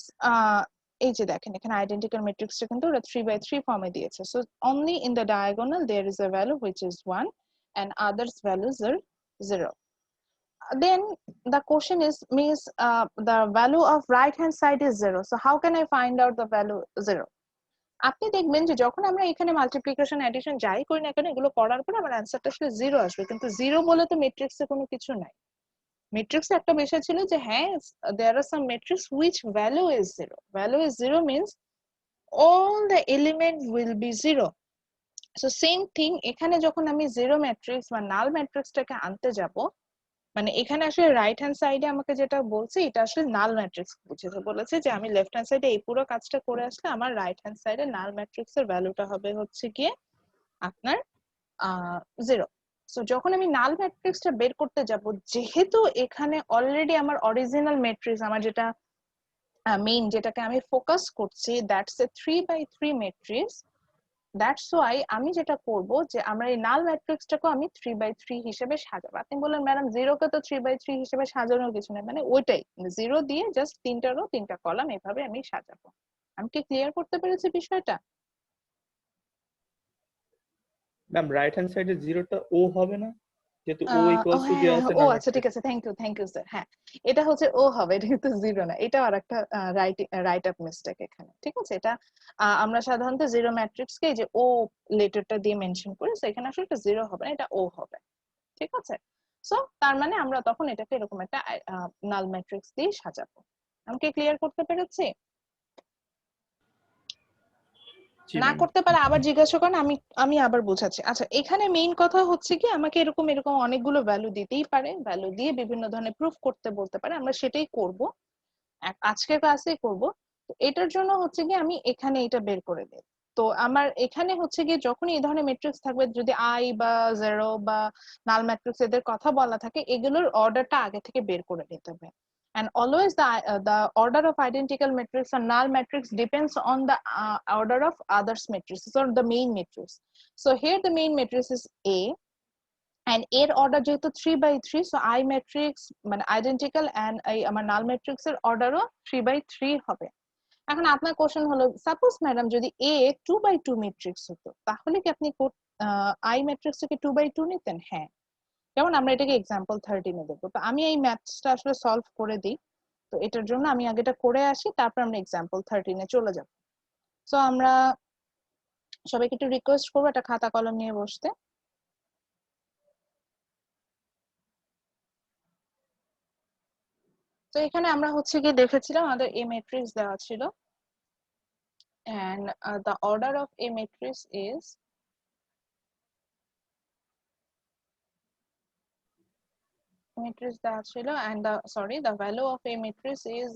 এই যে দেখেন এখানে আইডেন্টিক্যাল ম্যাট্রিক্সটা কিন্তু ওরা 3/3 ফর্মে দিয়েছে। So only in the diagonal there is a value which is 1 and others values are 0. Then the question is means the value of right hand side is 0, so how can I find out the value 0? আপনি দেখবেন যে যখন আমরা এখানে মাল্টিপ্লিকেশন এডিশন যাই করি না কেন এগুলো করার পর আমার অ্যানসারটা আসলে 0 আসবে, কিন্তু 0 বলে তো ম্যাট্রিক্সে কোনো কিছু নাই। ম্যাট্রিক্সে একটা বিষয় ছিল যে হ্যাঁ there are some matrix which value is 0. Value is 0 means all the element will be 0. So same thing এখানে যখন আমি 0 ম্যাট্রিক্স বা নাল ম্যাট্রিক্সটাকে আনতে যাব, মানে এখানে আসলে রাইট হ্যান্ড সাইডে আমাকে যেটা বলছে এটা আসলে নাল ম্যাট্রিক্স বুঝেছে, বলেছে যে আমি লেফট হ্যান্ড সাইডে এই পুরো কাজটা করে আসলে আমার রাইট হ্যান্ড সাইডে নাল ম্যাট্রিক্সের ভ্যালুটা হবে হচ্ছে গিয়ে আপনার 0। সো যখন আমি নাল ম্যাট্রিক্সটা বের করতে যাব, যেহেতু এখানে অলরেডি আমার অরিজিনাল ম্যাট্রিক্স আমার যেটা মেইন যেটাকে আমি ফোকাস করছি that's a 3/3 matrix, that's why আমি যেটা করব যে আমরা এই নাল ম্যাট্রিক্সটাকে আমি 3/3 হিসেবে সাজাবো। আপনি বললেন ম্যাডাম 0 কে তো 3/3 হিসেবে সাজানোর কিছু নেই, মানে ওইটাই 0 দিয়ে জাস্ট 3টা রো 3টা কলাম এভাবে আমি সাজাবো। আমি কি ক্লিয়ার করতে পেরেছি বিষয়টা? ম্যাম রাইট হ্যান্ড সাইডে জিরোটা ও হবে না, যেহেতু ও ইকুয়ালস টু দেওয়া আছে ও না আচ্ছা ঠিক আছে, থ্যাংক ইউ স্যার। হ্যাঁ এটা হচ্ছে ও হবে, এটা কিন্তু 0 না, এটা আর একটা রাইট আপ মিস্টেক এখানে, ঠিক আছে। এটা আমরা সাধারণত 0 ম্যাট্রিক্সকে যে ও লেটারটা দিয়ে মেনশন করি, সো এখানে আসলে এটা 0 হবে না, এটা ও হবে, ঠিক আছে। সো তার মানে আমরা তখন এটাকে এরকম একটা নাল ম্যাট্রিক্স দিয়ে সাজাবো। আমি কি ক্লিয়ার করতে পেরেছি? না করতে পারে আবার জিজ্ঞাসা করেন, আমি আবার বোঝাচ্ছি। আচ্ছা এখানে মেইন কথা হচ্ছে কি আমাকে এরকম অনেকগুলো ভ্যালু দিতেই পারে, ভ্যালু দিয়ে বিভিন্ন ধরনের প্রুফ করতে বলতে পারে, আমরা সেটাই করব, আজকের ক্লাসেই করব। তো এটার জন্য হচ্ছে কি আমি এখানে এটা বের করে দিই। তো আমার এখানে হচ্ছে গিয়ে যখন এই ধরনের ম্যাট্রিক্স থাকবে, যদি আই বা 0 বা নাল ম্যাট্রিক্স এদের কথা বলা থাকে, এগুলোর অর্ডারটা আগে থেকে বের করে নিতে হবে। And always the order of identical matrix or null matrix depends on the order of others matrices or the main matrix. So here the main matrix is A and এর অর্ডার যেহেতু 3/3, so I matrix মানে identical and এই আমার null matrix এর অর্ডারও 3/3 হবে। এখন আপনার কোশ্চেন হলো সাপোজ ম্যাডাম যদি A 2/2 ম্যাট্রিক্স হতো তাহলে কি আপনি I ম্যাট্রিক্সটাকে 2/2 নিতেন? হ্যাঁ, যেমন আমরা এটাকে এক্সাম্পল 13 এ দেখবো। তো আমি এই ম্যাথসটা আসলে সলভ করে দিই, তো এটার জন্য আমি আগে এটা করে আসি, তারপর আমরা এক্সাম্পল 13 এ চলে যাব। সো আমরা সবাইকে একটু রিকোয়েস্ট করবো একটা খাতা কলম নিয়ে বসতে। তো তো এখানে আমরা হচ্ছে কি দেখেছিলাম আমাদের a matrix দেওয়া ছিল and the order of a matrix is দেওয়া ছিল and the value of a matrix is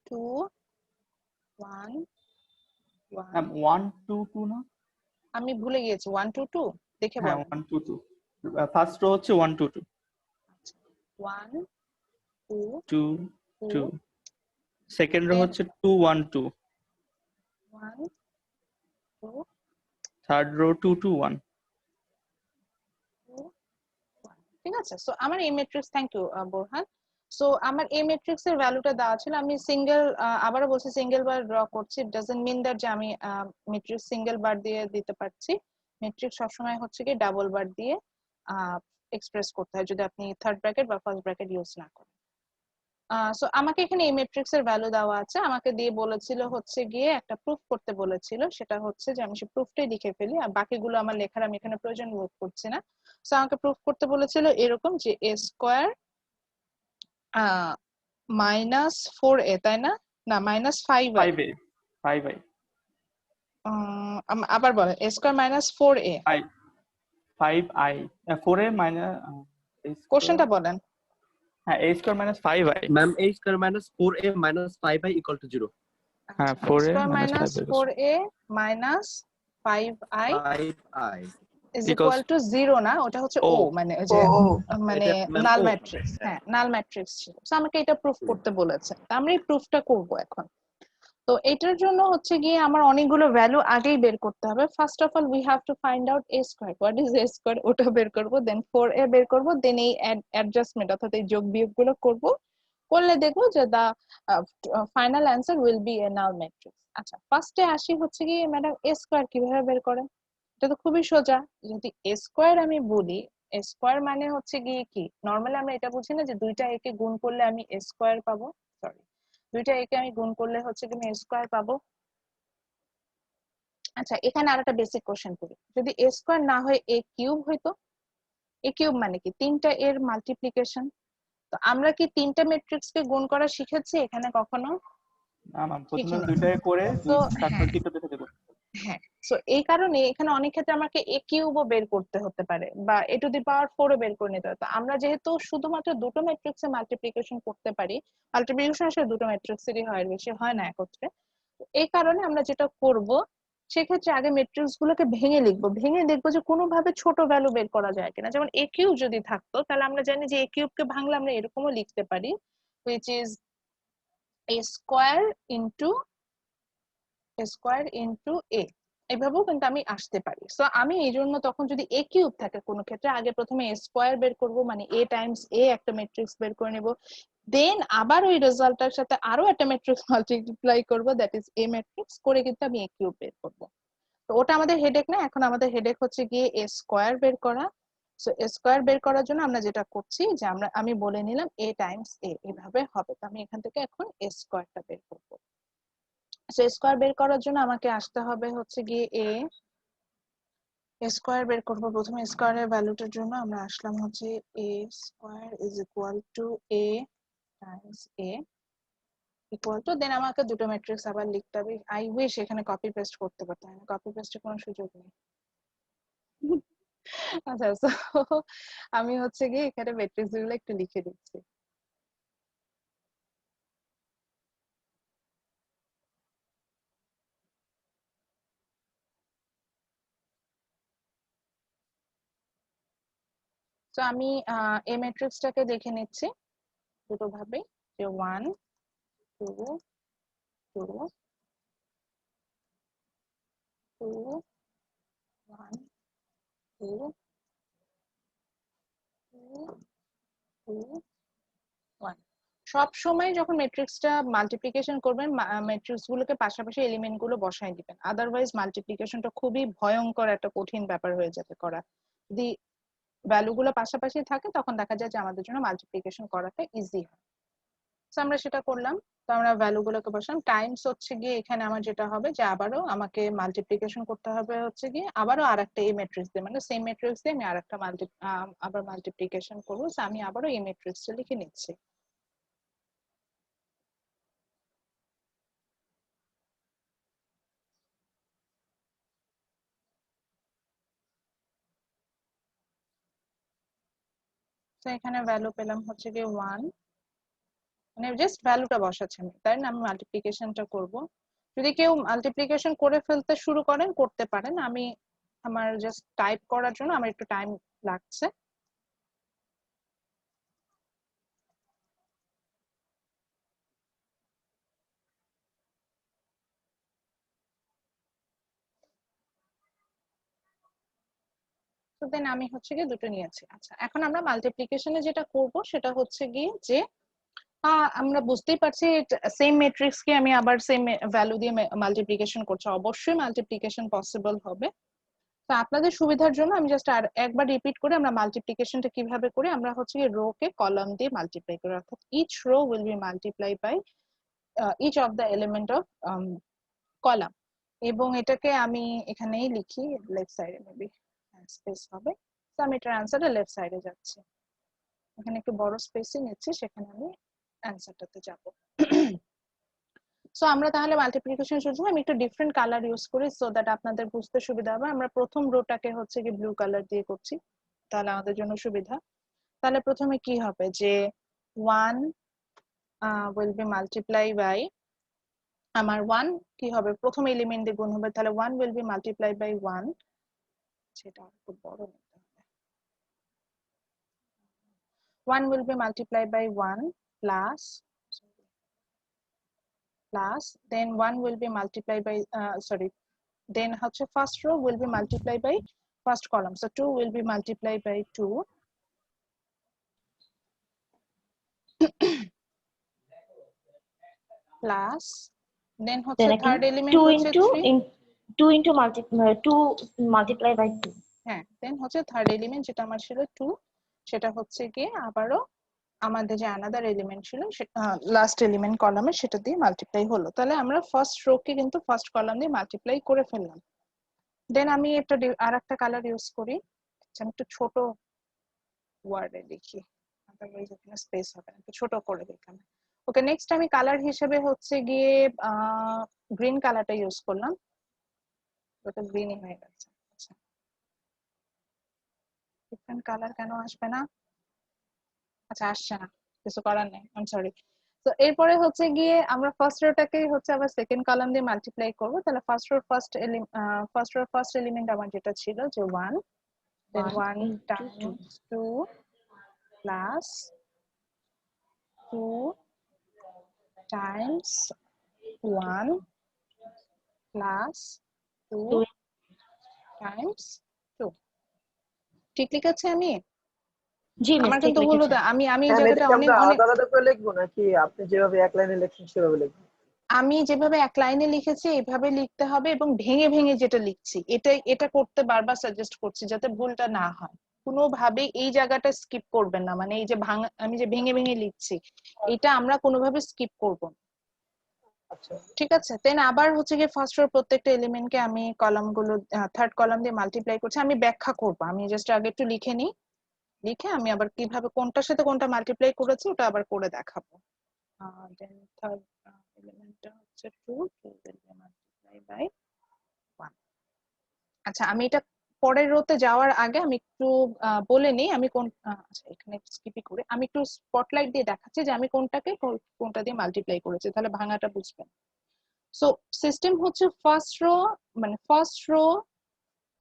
2 1 1 1 2 2 না? আমি ভুলে গিয়েছি 1 2 2 দেখে হ্যাঁ, বলেন 1 2 2। ফার্স্ট রো হচ্ছে 1 2 2 1 2 2 2। 2 সেকেন্ড রো then হচ্ছে 2 1 2। 1 2 থার্ড রো 2 2 1। 2 1 ঠিক আছে সো আমার এই matrix thank you Borhan so আমার এই ম্যাট্রিক্স এর ভ্যালুটা দেওয়া ছিল আমি সিঙ্গেল আবারও বলছি সিঙ্গেল বার ড্র করছি ইট ডাজন্ট মিন দ্যাট যে আমি ম্যাট্রিক্স সিঙ্গেল বার দিয়ে দিতে পারছি ম্যাট্রিক্স সবসময় হচ্ছে কি ডাবল বার দিয়ে এক্সপ্রেস করতে হয় যদি আপনি থার্ড ব্র্যাকেট বা ফার্স্ট ব্র্যাকেট ইউজ না করেন সো আমাকে এখানে এই ম্যাট্রিক্স এর ভ্যালু দেওয়া আছে আমাকে দিয়ে বলেছিল হচ্ছে গিয়ে একটা প্রুফ করতে বলেছিল সেটা হচ্ছে যে আমি সেই প্রুফটাই লিখে ফেলি আর বাকিগুলো আমার লেখার আমি এখানে প্রয়োজন বোধ করছি না সো আমাকে প্রুফ করতে বলেছিল এরকম যে a স্কয়ার মাইনাস 4a তাই না না মাইনাস 5i 5a 5i আবার বলেন a square minus 4a 5i 4a minus কোশ্চেনটা বলেন হ্যাঁ a square minus 5i। Ma'am a square minus 4a minus 5i equal to 0। হ্যাঁ, a 4a square minus minus 5i 4a minus 5i 5i is equals equal to 0 না ওটা হচ্ছে O। ও মানে ওই যে মানে এটা ma'am নাল O। ম্যাট্রিক্স হ্যাঁ নাল ম্যাট্রিক্স ছিল সো আমাকে এটা প্রুফ করতে বলেছে তো আমরা এই প্রুফটা করব এখন তো এটার জন্য হচ্ছে গিয়ে আমার অনেকগুলো ভ্যালু আগেই বের করতে হবে first of all we have to find out a square what is a square ওটা বের করব দেন 4a বের করব দেন এই অ্যাডজাস্টমেন্ট অর্থাৎ এই যোগ বিয়োগ গুলো করব করলে দেখবো যে the final answer will be a null matrix আচ্ছা ফার্স্টে আসি হচ্ছে গিয়ে ম্যাডাম a স্কয়ার কিভাবে বের করেন এটা তো খুবই সোজা যদি a স্কয়ার আমি বলি a স্কয়ার মানে হচ্ছে গিয়ে কি নরমালি আমরা এটা বুঝি না যে দুইটা a কে গুণ করলে আমি a স্কয়ার পাবো সরি দুইটা a কে আমি গুণ করলে হচ্ছে কি আমি a স্কয়ার পাবো আচ্ছা এখানে আরেকটা বেসিক কোশ্চেন করি যদি a স্কয়ার না হয় a কিউব হইতো a কিউব মানে কি তিনটা এর মাল্টিপ্লিকেশন তো আমরা কি তিনটা ম্যাট্রিক্স কে গুণ করা শিখেছি এখানে কখনো না ম্যাম, প্রথমে শিখিনি দুইটাকে করে তো তারপর হ্যাঁ তিনটা থেকে দেবো। হ্যাঁ সো এই কারণে এখানে অনেক ক্ষেত্রে আমাকে a কিউবও বের করতে হতে পারে বা a টু দি পাওয়ার 4 ও বের করে নিতে হবে তো আমরা যেহেতু শুধুমাত্র দুটো ম্যাট্রিক্সে মাল্টিপ্লিকেশন করতে পারি মাল্টিপ্লিকেশন আসলে দুটো ম্যাট্রিক্সেরই হয় বেশি হয় না একত্রে তো এই কারণে আমরা যেটা করব সেক্ষেত্রে আগে ম্যাট্রিক্স গুলোকে ভেঙে দেখবো যে কোনোভাবে ছোট ভ্যালু বের করা যায় কিনা যেমন a কিউব যদি থাকতো তাহলে আমরা জানি যে a কিউবকে ভাঙলে আমরা এরকমও লিখতে পারি which is a square into a এভাবেও কিন্তু আমি আসতে পারি সো আমি এই জন্য তখন যদি a কিউব থাকে কোনো ক্ষেত্রে আগে প্রথমে a স্কয়ার বের করব মানে a টাইমস a একটা ম্যাট্রিক্স বের করে নেব দেন আবার ওই রেজাল্টটার সাথে আরো একটা ম্যাট্রিক্স মাল্টিপ্লাই করব দ্যাট ইজ a ম্যাট্রিক্স করে কিন্তু আমি a কিউব বের করব তো ওটা আমাদের হেডেক না এখন আমাদের হেডেক হচ্ছে গিয়ে a স্কয়ার বের করা সো a স্কয়ার বের করার জন্য আমরা যেটা করছি যে আমি বলে নিলাম a টাইমস a এভাবে হবে তো আমি এখান থেকে এখন a স্কয়ারটা বের করব সো স্কয়ার বের করার জন্য আমাকে আসতে হবে হচ্ছে গিয়ে a স্কয়ার বের করব প্রথমে স্কয়ারের ভ্যালুটার জন্য আমরা আসলাম হচ্ছে a square is equal to a times a equal to then আমাকে দুটো ম্যাট্রিক্স আবার লিখতে হবে আই উইশ এখানে কপি পেস্ট করতে পারতাম না কপি পেস্টের কোনো সুযোগ নেই আচ্ছা so আমি হচ্ছে গিয়ে এখানে ম্যাট্রিক্স গুলো একটু লিখে দিচ্ছি তো আমি এই ম্যাট্রিক্সটাকে দেখে নিচ্ছি দুটো ভাবে যে 1 2 2 2 1 2 2 1 সব সময় যখন ম্যাট্রিক্সটা মাল্টিপ্লিকেশন করবেন ম্যাট্রিক্স গুলোকে পাশাপাশি এলিমেন্ট গুলো বসায় দিবেন আদারওয়াইজ মাল্টিপ্লিকেশনটা খুবই ভয়ঙ্কর একটা কঠিন ব্যাপার হয়ে যাবে করা যদি ভ্যালু গুলো পাশাপাশি থাকে তখন দেখা যায় যে আমাদের জন্য মাল্টিপ্লিকেশন করাটা ইজি হয় তো আমরা সেটা করলাম। তো আমরা ভ্যালু গুলোকে বসালাম, টাইমস হচ্ছে গিয়ে এখানে আমার যেটা হবে যে আবারও আমাকে মাল্টিপ্লিকেশন করতে হবে হচ্ছে গিয়ে আবারও আরেকটা এই ম্যাট্রিক্স দিয়ে, মানে সেম ম্যাট্রিক্স দিয়ে আমি আরেকটা আবার মাল্টিপ্লিকেশন করবো। So আমি আবারও এই ম্যাট্রিক্সটা লিখে নিচ্ছি। তো এখানে ভ্যালু পেলাম হচ্ছে গিয়ে 1, মানে জাস্ট ভ্যালুটা বসাচ্ছি আমি, তাই না? আমি মাল্টিপ্লিকেশনটা করব। যদি কেউ মাল্টিপ্লিকেশন করে ফেলতে শুরু করেন করতে পারেন, আমি আমার জাস্ট টাইপ করার জন্য আমার একটু টাইম লাগছে। তো দেন আমি হচ্ছে গিয়ে দুটো নিয়েছি। আচ্ছা, এখন আমরা মাল্টিপ্লিকেশনে যেটা করব সেটা হচ্ছে গিয়ে যে আমরা বুঝতেই পারছি সেম ম্যাট্রিক্স কে আমি আবার সেম ভ্যালু দিয়ে মাল্টিপ্লিকেশন করছি, অবশ্যই মাল্টিপ্লিকেশন পসিবল হবে। তো আপনাদের সুবিধার জন্য আমি জাস্ট আর একবার রিপিট করে আমরা মাল্টিপ্লিকেশনটা কিভাবে করি। আমরা হচ্ছে কি রো কে কলাম দিয়ে মাল্টিপ্লাই করি, অর্থাৎ each row will be multiply by each of the element of column. এবং এটাকে আমি এখানেই লিখি, লেফট সাইডে মেবি স্পেস হবে। তো আমি এটার অ্যান্সারটা লেফট সাইডে যাচ্ছি, এখানে একটু বড় স্পেসই নিচ্ছি, সেখানে আমি অ্যান্সারটাতে যাব। সো আমরা তাহলে মাল্টিপ্লিকেশনের জন্য আমি একটু ডিফারেন্ট কালার ইউজ করি সো দ্যাট আপনাদের বুঝতে সুবিধা হবে। আমরা প্রথম রোটাকে হচ্ছে কি ব্লু কালার দিয়ে করছি, তাহলে আমাদের জন্য সুবিধা। তাহলে প্রথমে কি হবে যে 1 will be multiply by, আমার 1 কি হবে প্রথম এলিমেন্ট দিয়ে গুণ হবে, তাহলে 1 will be multiplied by 1, সেটা একটু বড় নিতে হবে। 1 will be multiplied by 1 plus then 1 will be multiplied by then হচ্ছে first row will be multiplied by first column, so 2 will be multiplied by 2 plus then হচ্ছে Then again, third element 2 হচ্ছে into 3, 2 into multiply by 2. হ্যাঁ then হচ্ছে থার্ড এলিমেন্ট যেটা আমার ছিল 2, সেটা হচ্ছে গিয়ে আবারও আমাদের যে আনাদার এলিমেন্ট ছিল লাস্ট এলিমেন্ট কলামে সেটা দিয়ে মাল্টিপ্লাই হলো। তাহলে আমরা ফার্স্ট রো কে কিন্তু ফার্স্ট কলাম দিয়ে মাল্টিপ্লাই করে ফেললাম। দেন আমি একটা আরেকটা কালার ইউজ করি, আমি একটু ছোট ওয়ার্ডে লিখি, আদারওয়াইজ এখানে স্পেস হবে না, একটু ছোট করে লিখলাম। ওকে, নেক্সট আমি কালার হিসেবে হচ্ছে গিয়ে গ্রিন কালারটা ইউজ করলাম, ওটা গ্রিনই হয়ে গেছে। আচ্ছা, ডিফারেন্ট কালার কেন আসবে না? আচ্ছা, আসছে না, কিছু করার নেই, আই এম সরি। তো এরপরে হচ্ছে গিয়ে আমরা ফার্স্ট রোটাকে হচ্ছে আবার সেকেন্ড কলাম দিয়ে মাল্টিপ্লাই করব। তাহলে ফার্স্ট রোর ফার্স্ট এলিমেন্ট আমার যেটা ছিল যে 1, then 1 times 2 plus 2 times 1 plus 2 times 2, ঠিক লিখেছি আমি? জি মিস, আমার ঠিক কিন্তু হলো লিখেছেন। আমি এই হ্যাঁ, জায়গাটা এটাকে অনেক আমরা অনেক আলাদা আলাদা করে লিখবো নাকি আপনি যেভাবে এক লাইনে লেখেন সেভাবে লিখবো? আমি যেভাবে এক লাইনে লিখেছি এইভাবে লিখতে হবে, এবং ভেঙে ভেঙে যেটা লিখছি এটা করতে বারবার সাজেস্ট করছি যাতে ভুলটা না হয়। কোনোভাবে এই জায়গাটা স্কিপ করবেন না, মানে এই যে আমি যে ভেঙে ভেঙে লিখছি এটা আমরা কোনোভাবে স্কিপ করব না, আচ্ছা, ঠিক আছে? দেন আবার হচ্ছে গিয়ে ফার্স্ট রোর প্রত্যেকটা এলিমেন্টকে আমি কলামগুলো থার্ড কলাম দিয়ে মাল্টিপ্লাই করছি। আমি ব্যাখ্যা করব, আমি জাস্ট আগে একটু লিখে নিই, লিখে আমি আবার কিভাবে কোনটার সাথে কোনটা মাল্টিপ্লাই করেছি ওটা আবার করে দেখাবো। then third element হচ্ছে 2 will be multiplied by 1। আচ্ছা, আমি এটা পরের রোতে যাওয়ার আগে আমি একটু বলে নিই আমি কোন আচ্ছা এখানে স্কিপই করে আমি একটু স্পটলাইট দিয়ে দেখাচ্ছি যে আমি কোনটাকে কোনটা দিয়ে মাল্টিপ্লাই করেছি, তাহলে ভাঙাটা বুঝবেন। সো সিস্টেম হচ্ছে ফার্স্ট রো, মানে first row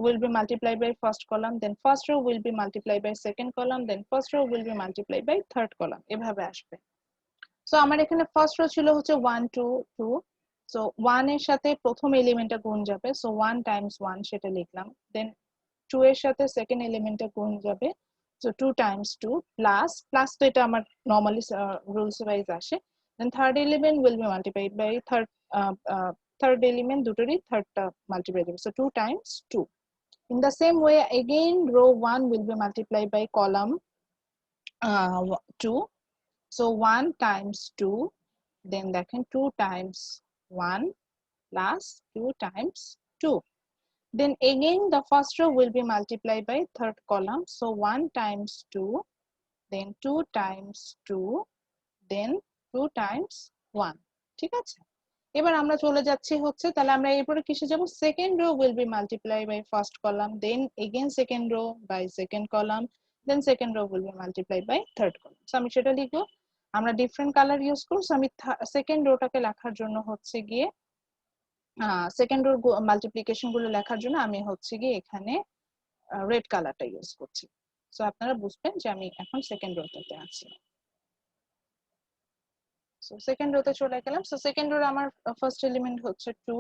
will be multiplied by first column, then first row will be multiplied by second column, then first row will be multiplied by third column, এভাবে আসবে। সো আমার এখানে ফার্স্ট রো ছিল হচ্ছে 1 2 2, সো 1 এর সাথে প্রথম এলিমেন্টটা গুণ যাবে, সো 1 টাইমস 1 সেটা লিখলাম। দেন 2 এর সাথে সেকেন্ড এলিমেন্টটা গুণ যাবে, সো 2 টাইমস 2 প্লাস তো এটা আমার নরমালি রুলস ওয়াইজ আসে। Then third element will be multiplied by third element দুটোরই থার্ডটা মাল্টিপ্লাই করবে, so 2 times 2। In the same way, again row 1 will be multiplied by column 2, So 1 times 2, then দেখেন 2 times 1 plus 2 times 2. Then again the first row will be multiplied by third column. So 1 times 2, then 2 times 2, then 2 times 1. ঠিক আছে? এবার আমরা চলে যাচ্ছি হচ্ছে, তাহলে আমরা এরপরে কিসে যাব? Second rho will be multiplied by first column, then again second row by second column, then second row will be multiplied by third column. So আমি সেটা লিখবো, আমরা ডিফারেন্ট কালার ইউজ করব। আমি সেকেন্ড রোটাকে লেখার জন্য হচ্ছে গিয়ে সেকেন্ড রো মাল্টিপ্লিকেশন গুলো লেখার জন্য আমি হচ্ছে গিয়ে এখানে রেড কালারটা ইউজ করছি। সো আপনারা বুঝবেন যে আমি এখন সেকেন্ড রোটাতে আছি। সো সেকেন্ড রোতে চলে গেলাম। সো সেকেন্ড রোর আমার ফার্স্ট এলিমেন্ট হচ্ছে 2।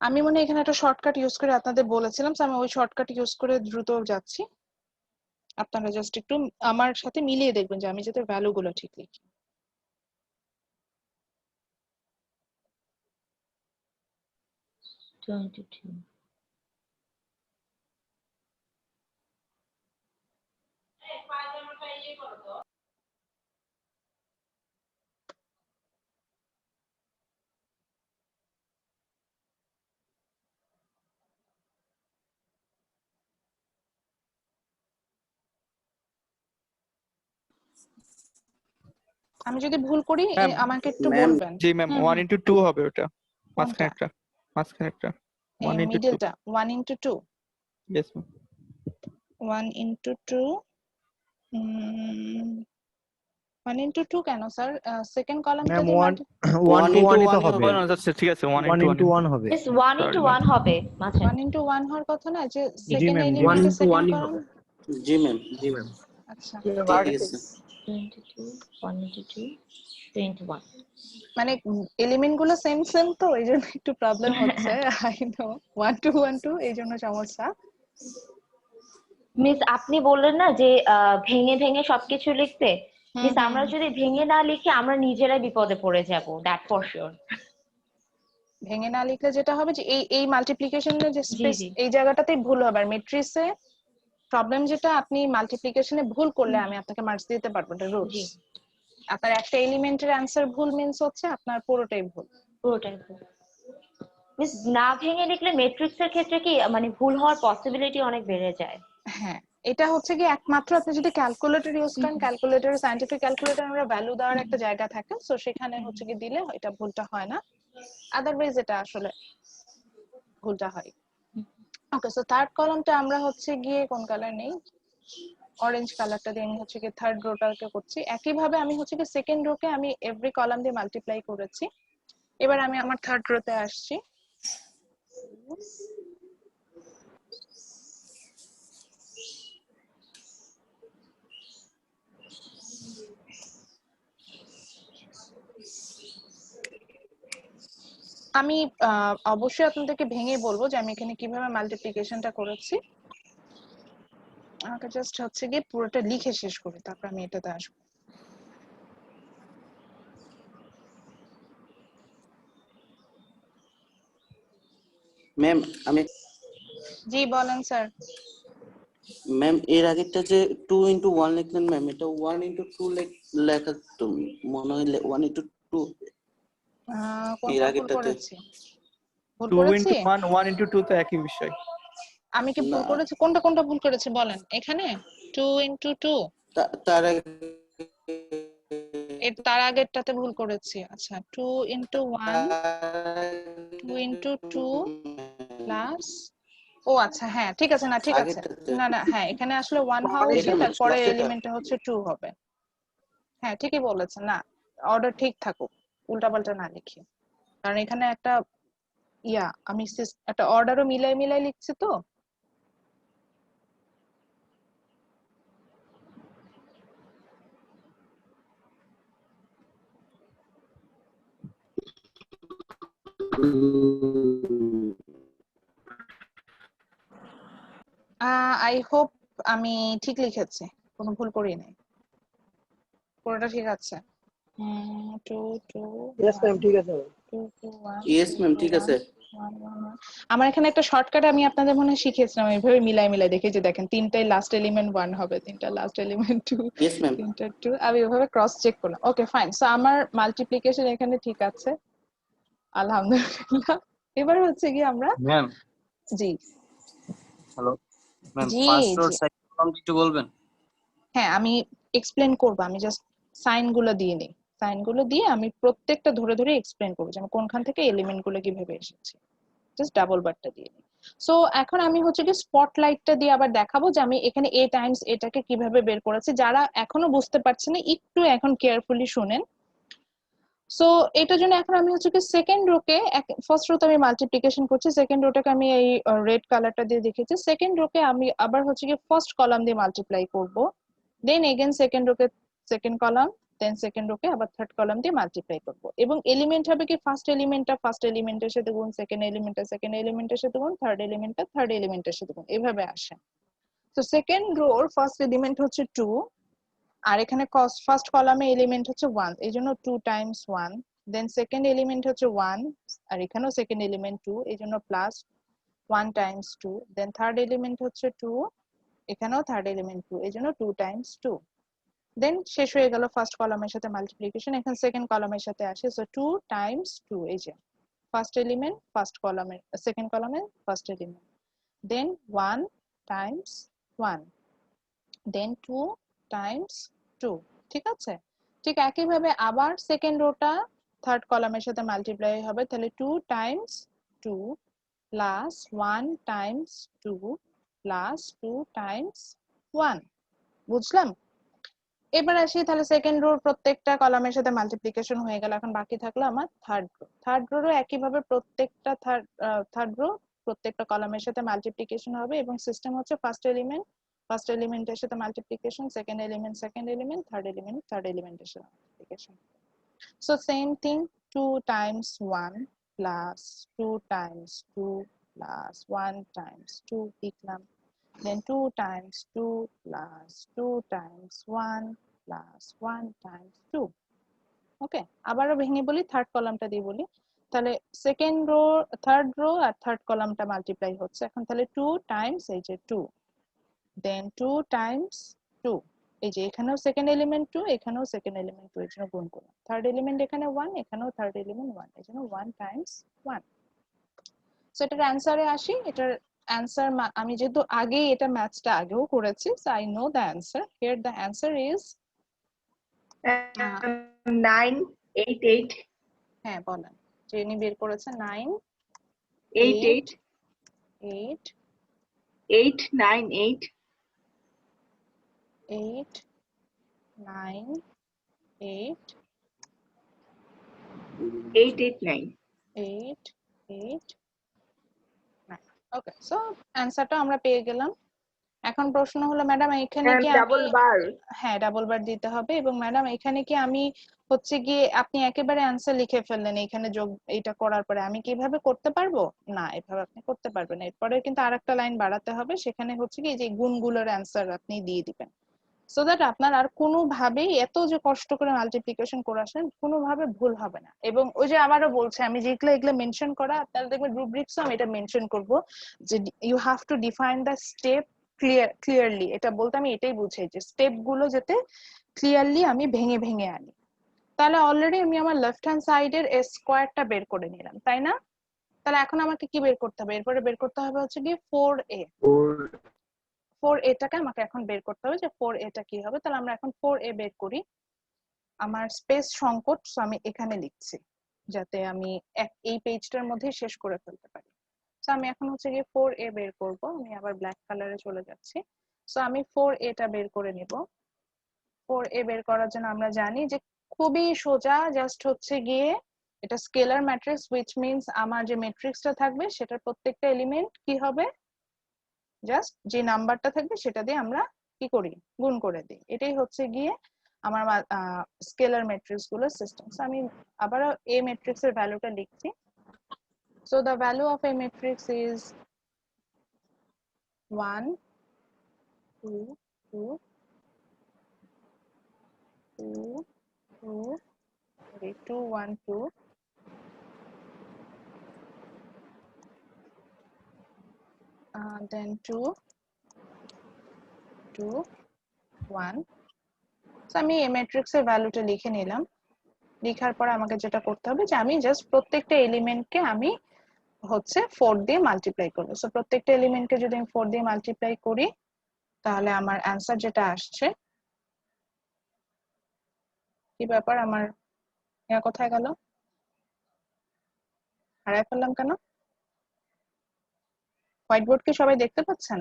আমি মনে হয় এখানে একটা শর্টকাট ইউজ করে আপনাদের বলেছিলাম, সো আমি ওই শর্টকাট ইউজ করে দ্রুত যাচ্ছি। আপনারা জাস্ট একটু আমার সাথে মিলিয়ে দেখবেন যে আমি যাতে ভ্যালুগুলো ঠিক লিখি। আমি যদি ভুল করি Ma'am, আমাকে একটু ma'am, বলবেন। জি ম্যাম, হুম, 1 into 2 হবে ওটা, কোনটা? মাঝখানেরটা 1 into 2, মিডলটা 1 into 2। yes ma'am. 1 into 2, 1 into 2 কেন স্যার? সেকেন্ড কলামটা ম্যাম দিয়ে 1 1 to 1 ই তো হবে। না আচ্ছা ঠিক আছে, 1 1 into 1 into 1 হবে। মিস 1 into Sorry, 1 হবে মাঝে। 1 into 1 হওয়ার কথা না, যে জি সেকেন্ড ম্যাম, এলিমেন্টে 1 to সেকেন্ড 1 ই কলাম। হবে। জি ম্যাম, জি ম্যাম, আচ্ছা, ঠিক আছে। 22 1 into 2 21 মানে এলিমেন্ট গুলো সেম সেম তো এই জন্য একটু প্রবলেম হচ্ছে। আই নো 1 to 1 2 এই জন্য সমস্যা। মিস আপনি বললেন না যে ভেঙে ভেঙে সবকিছু লিখতে, মিস আমরা যদি ভেঙে না লিখি আমরা নিজেরাই বিপদে পড়ে যাব, দ্যাট ফর শিওর। ভেঙে না লিখলে যেটা হবে যে এই মাল্টিপ্লিকেশনের যে জি স্পেস জি এই জায়গাটাতেই ভুল হবে। আর ম্যাট্রিক্সে প্রবলেম যেটা, আপনি মাল্টিপ্লিকেশনে ভুল করলে আমি আপনাকে মার্কস দিতে পারবো, এটা রুলস। জি আপনার একটা এলিমেন্টের অ্যানসার ভুল মিন্স হচ্ছে আপনার পুরোটাই ভুল। পুরোটাই ভুল। মিস না ভেঙে লিখলে ম্যাট্রিক্সের ক্ষেত্রে কি মানে ভুল হওয়ার পসিবিলিটি অনেক বেড়ে যায়। হ্যাঁ, এটা হচ্ছে কি একমাত্র আপনি যদি ক্যালকুলেটর ইউজ করেন, ক্যালকুলেটর সায়েন্টিফিক ক্যালকুলেটর আমরা ভ্যালু দেওয়ার একটা জায়গা থাকে, সো সেখানে হচ্ছে কি দিলে এটা ভুলটা হয় না, আদারওয়াইজ এটা আসলে ভুলটা হয়। ওকে, সো থার্ড কলামটা আমরা হচ্ছে গিয়ে কোন কালার নেই, অরেঞ্জ কালারটা দিয়ে আমি হচ্ছে কি থার্ড রোটাকে করছি। একইভাবে আমি হচ্ছে কি সেকেন্ড রোকে আমি এভরি কলাম দিয়ে মাল্টিপ্লাই করেছি। এবার আমি আমার থার্ড রোতে আসছি। আমি অবশ্যই আপনাদেরকে ভেঙে বলবো যে আমি এখানে কিভাবে মাল্টিপ্লিকেশনটা করেছি। আমাকে জাস্ট হচ্ছে গিয়ে পুরোটা লিখে শেষ করি, তারপর আমি এটাতে আসবো। ম্যাম আমি জি বলেন স্যার। ম্যাম এর আগেরটা যে 2 into 1 লিখলেন ম্যাম, এটা 1 into 2 লেখা তো মনে হয় 1 into 2 এর কোনটা ভুল আগেরটাতে। করেছি? ভুল 2 করেছি? into 1 1 into 2 তো একই বিষয়। আমি কি ভুল না, করেছি? কোনটা কোনটা ভুল করেছি বলেন। এখানে 2 into 2 তার আগে এর তার আগেরটাতে ভুল করেছি। আচ্ছা, 2 into 1 2 into 2 প্লাস, ও আচ্ছা হ্যাঁ ঠিক আছে, না ঠিক আছে, আগেরটাতে না না হ্যাঁ এখানে আসলে 1 হওয়া এটা উচিত, ম্যাম তারপরে লাস্টেরটা। এলিমেন্টটা হচ্ছে 2 হবে। হ্যাঁ ঠিকই বলেছেন, না অর্ডার ঠিক থাকুক, উল্টাপাল্টা না লিখি, কারণ এখানে একটা আমি একটা অর্ডারও মিলাই মিলাই লিখছি তো। আই হোপ আমি ঠিক লিখেছি, কোনো ভুল করি নাই, পুরোটা ঠিক আছে। 2 2 ইয়েস ম্যাম, ঠিক আছে। 2 2 1 ইয়েস ম্যাম, ঠিক আছে। 1 1 1 আমার এখানে একটা শর্টকাট আমি আপনাদের মনে হয় শিখিয়েছিলাম এইভাবে মিলাই মিলাই দেখে যে দেখেন তিনটাই লাস্ট এলিমেন্ট 1 হবে তিনটা লাস্ট এলিমেন্ট 2 ইয়েস ম্যাম। তিনটা 2 আমি ওইভাবে ক্রস চেক করলাম ওকে ফাইন সো আমার মাল্টিপ্লিকেশন এখানে ঠিক আছে আলহামদুলিল্লাহ এবার হচ্ছে কি আমরা ম্যাম জি হ্যালো ম্যাম জি ফার্স্ট রো জি সেকেন্ড কলাম একটু বলবেন? হ্যাঁ আমি এক্সপ্লেন করব আমি জাস্ট সাইন গুলো দিয়ে নিই সাইন গুলো দিয়ে আমি প্রত্যেকটা ধরে ধরে এক্সপ্লেন করবো যে আমি কোনখান থেকে এলিমেন্ট গুলো কিভাবে এসেছে জাস্ট ডাবল বারটা দিয়ে নিই সো এখন আমি হচ্ছে কি স্পটলাইটটা দিয়ে আবার দেখাবো যে আমি এখানে এ টাইমস এটাকে কিভাবে বের করেছি যারা এখনো বুঝতে পারছেন না একটু এখন কেয়ারফুলি শুনেন সো এটার জন্য এখন আমি হচ্ছে কি সেকেন্ড রোকে ফার্স্ট রোতে আমি মাল্টিপ্লিকেশন করছি সেকেন্ড রোটাকে আমি এই রেড কালারটা দিয়ে দেখেছি সেকেন্ড রোকে আমি আবার হচ্ছে কি ফার্স্ট কলাম দিয়ে মাল্টিপ্লাই করব দেন এগেন সেকেন্ড রোকে সেকেন্ড কলাম দেন সেকেন্ড রোকে আবার থার্ড কলাম দিয়ে মাল্টিপ্লাই করব এবং এলিমেন্ট হবে কি ফার্স্ট এলিমেন্টটা ফার্স্ট এলিমেন্টের সাথে গুণ সেকেন্ড এলিমেন্টটা সেকেন্ড এলিমেন্টের সাথে গুণ থার্ড এলিমেন্টটা থার্ড এলিমেন্টের সাথে গুণ এভাবে আসে তো সেকেন্ড রোর ফার্স্ট এলিমেন্ট হচ্ছে 2 আর এখানে ফার্স্ট কলামে এলিমেন্ট হচ্ছে 1 এই জন্য 2 টাইমস 1 দেন সেকেন্ড এলিমেন্ট হচ্ছে 1 আর এখানেও সেকেন্ড এলিমেন্ট 2 এই জন্য প্লাস 1 টাইমস 2 দেন থার্ড এলিমেন্ট হচ্ছে 2 এখানেও থার্ড এলিমেন্ট 2 এই জন্য 2 টাইমস 2 দেন শেষ হয়ে গেল ফার্স্ট কলামের সাথে মাল্টিপ্লিকেশন এখন সেকেন্ড কলামের সাথে আসে সো 2 টাইমস 2 এই যে ফার্স্ট এলিমেন্ট ফার্স্ট কলামের সেকেন্ড কলামের ফার্স্ট এলিমেন্ট দেন 1 টাইমস 1 দেন 2 টাইমস 2 ঠিক আছে ঠিক একইভাবে আবার সেকেন্ড রোটা থার্ড কলামের সাথে মাল্টিপ্লাই হবে তাহলে 2 times 2 plus 1 Times 2 plus 2 Times 1 বুঝলাম এবার আসি তাহলে সেকেন্ড রোর প্রত্যেকটা কলামের সাথে মাল্টিপ্লিকেশন হয়ে গেল এখন বাকি থাকলো আমার থার্ড রোরও একইভাবে প্রত্যেকটা থার্ড রো প্রত্যেকটা কলামের সাথে মাল্টিপ্লিকেশন হবে এবং সিস্টেম হচ্ছে ফার্স্ট এলিমেন্টের সাথে মাল্টিপ্লিকেশন সেকেন্ড এলিমেন্ট থার্ড এলিমেন্টের সাথে multiplication so same thing 2 Times 1 plus 2 times 2 plus 1 Times 2 লিখলাম then 2 times 2 plus 2 times 1 plus 1 times 2 ওকে আবারও ভেঙে বলি থার্ড কলামটা দিয়ে বলি তাহলে সেকেন্ড রো থার্ড রো আর থার্ড কলামটা মাল্টিপ্লাই হচ্ছে এখন তাহলে 2 টাইমস এই যে 2 দেন 2 টাইমস 2 এই যে এখানেও সেকেন্ড এলিমেন্ট 2 এখানেও সেকেন্ড এলিমেন্ট 2 এর জন্য গুণ করলাম থার্ড এলিমেন্ট এখানে 1 এখানেও থার্ড এলিমেন্ট 1 এর জন্য 1 টাইমস 1 সো এটার অ্যানসারে আসি এটার অ্যানসার আমি যেহেতু আগে এটা ম্যাথসটা আগেও করেছি so I know the answer here the answer is 988 হ্যাঁ বলেন জেনি বের করেছে 9 88 8 898 8 9 8 889 8 8 ওকে সো অ্যানসারটা আমরা পেয়ে গেলাম এখন প্রশ্ন হলো ম্যাডাম এখানে কি ডাবল বার হ্যাঁ ডাবল বার দিতে হবে এবং ম্যাডাম এখানে কি আমি হচ্ছে গিয়ে আপনি একেবারে অ্যানসার লিখে ফেললেন এখানে যোগ এটা করার পরে আমি কিভাবে করতে পারবো না এভাবে আপনি করতে পারবেন এরপরে কিন্তু আরেকটা লাইন বাড়াতে হবে সেখানে হচ্ছে কি এই যে গুণগুলোর অ্যানসার আপনি দিয়ে দিবেন সো দ্যাট আপনার আর কোনোভাবেই এত যে কষ্ট করে মাল্টিপ্লিকেশন করে আসেন কোনোভাবে ভুল হবে না এবং ওই যে আবারও বলছে আমি যেগুলো এগুলো মেনশন করা আপনারা দেখবেন রুব্রিক্সও আমি এটা মেনশন করব যে you have to define the step clearly এটা বলতে আমি এটাই বুঝাই যে স্টেপ গুলো যাতে ক্লিয়ারলি আমি ভেঙে ভেঙে আনি তাহলে অলরেডি আমি আমার লেফট হ্যান্ড সাইডের স্কোয়ারটা বের করে নিলাম তাই না তাহলে এখন আমাকে কি বের করতে হবে এরপরে বের করতে হবে হচ্ছে কি 4a 4a টাকে আমাকে এখন বের করতে হবে যে 4a টা কি হবে তাহলে আমরা এখন 4a বের করি আমার স্পেস সংকট সো আমি এখানে লিখছি যাতে আমি এই পেজটার মধ্যে শেষ করে ফেলতে পারি সো আমি এখন হচ্ছে গিয়ে 4a বের করব আমি আবার ব্ল্যাক কালারে চলে যাচ্ছি সো আমি 4a টা বের করে নিব 4a বের করার জন্য আমরা জানি যে খুবই সোজা জাস্ট হচ্ছে গিয়ে এটা স্কেলার ম্যাট্রিক্স which means আমার যে ম্যাট্রিক্সটা থাকবে সেটার প্রত্যেকটা এলিমেন্ট কি হবে জাস্ট যে নাম্বারটা থাকবে সেটা দিয়ে আমরা কি করি গুণ করে দিই এটাই হচ্ছে গিয়ে আমার স্কেলার ম্যাট্রিক্স গুলোর সিস্টেম সো আমি আবার a ম্যাট্রিক্স এর ভ্যালুটা লিখছি so the value of a matrix is 1 2 2 2 2 2 1 2 then 2 2 1। So আমি এই ম্যাট্রিক্সের ভ্যালুটা লিখে নিলাম। লেখার পর আমাকে যেটা করতে হবে যে আমি জাস্ট প্রত্যেকটা এলিমেন্টকে আমি হচ্ছে 4 দিয়ে মাল্টিপ্লাই করব। সো প্রত্যেকটা এলিমেন্টকে যদি আমি 4 দিয়ে মাল্টিপ্লাই করি তাহলে আমার অ্যানসার যেটা আসছে, কি ব্যাপার আমার কোথায় গেল, হারায় ফেললাম কেন? হোয়াইট বোর্ড কি সবাই দেখতে পাচ্ছেন?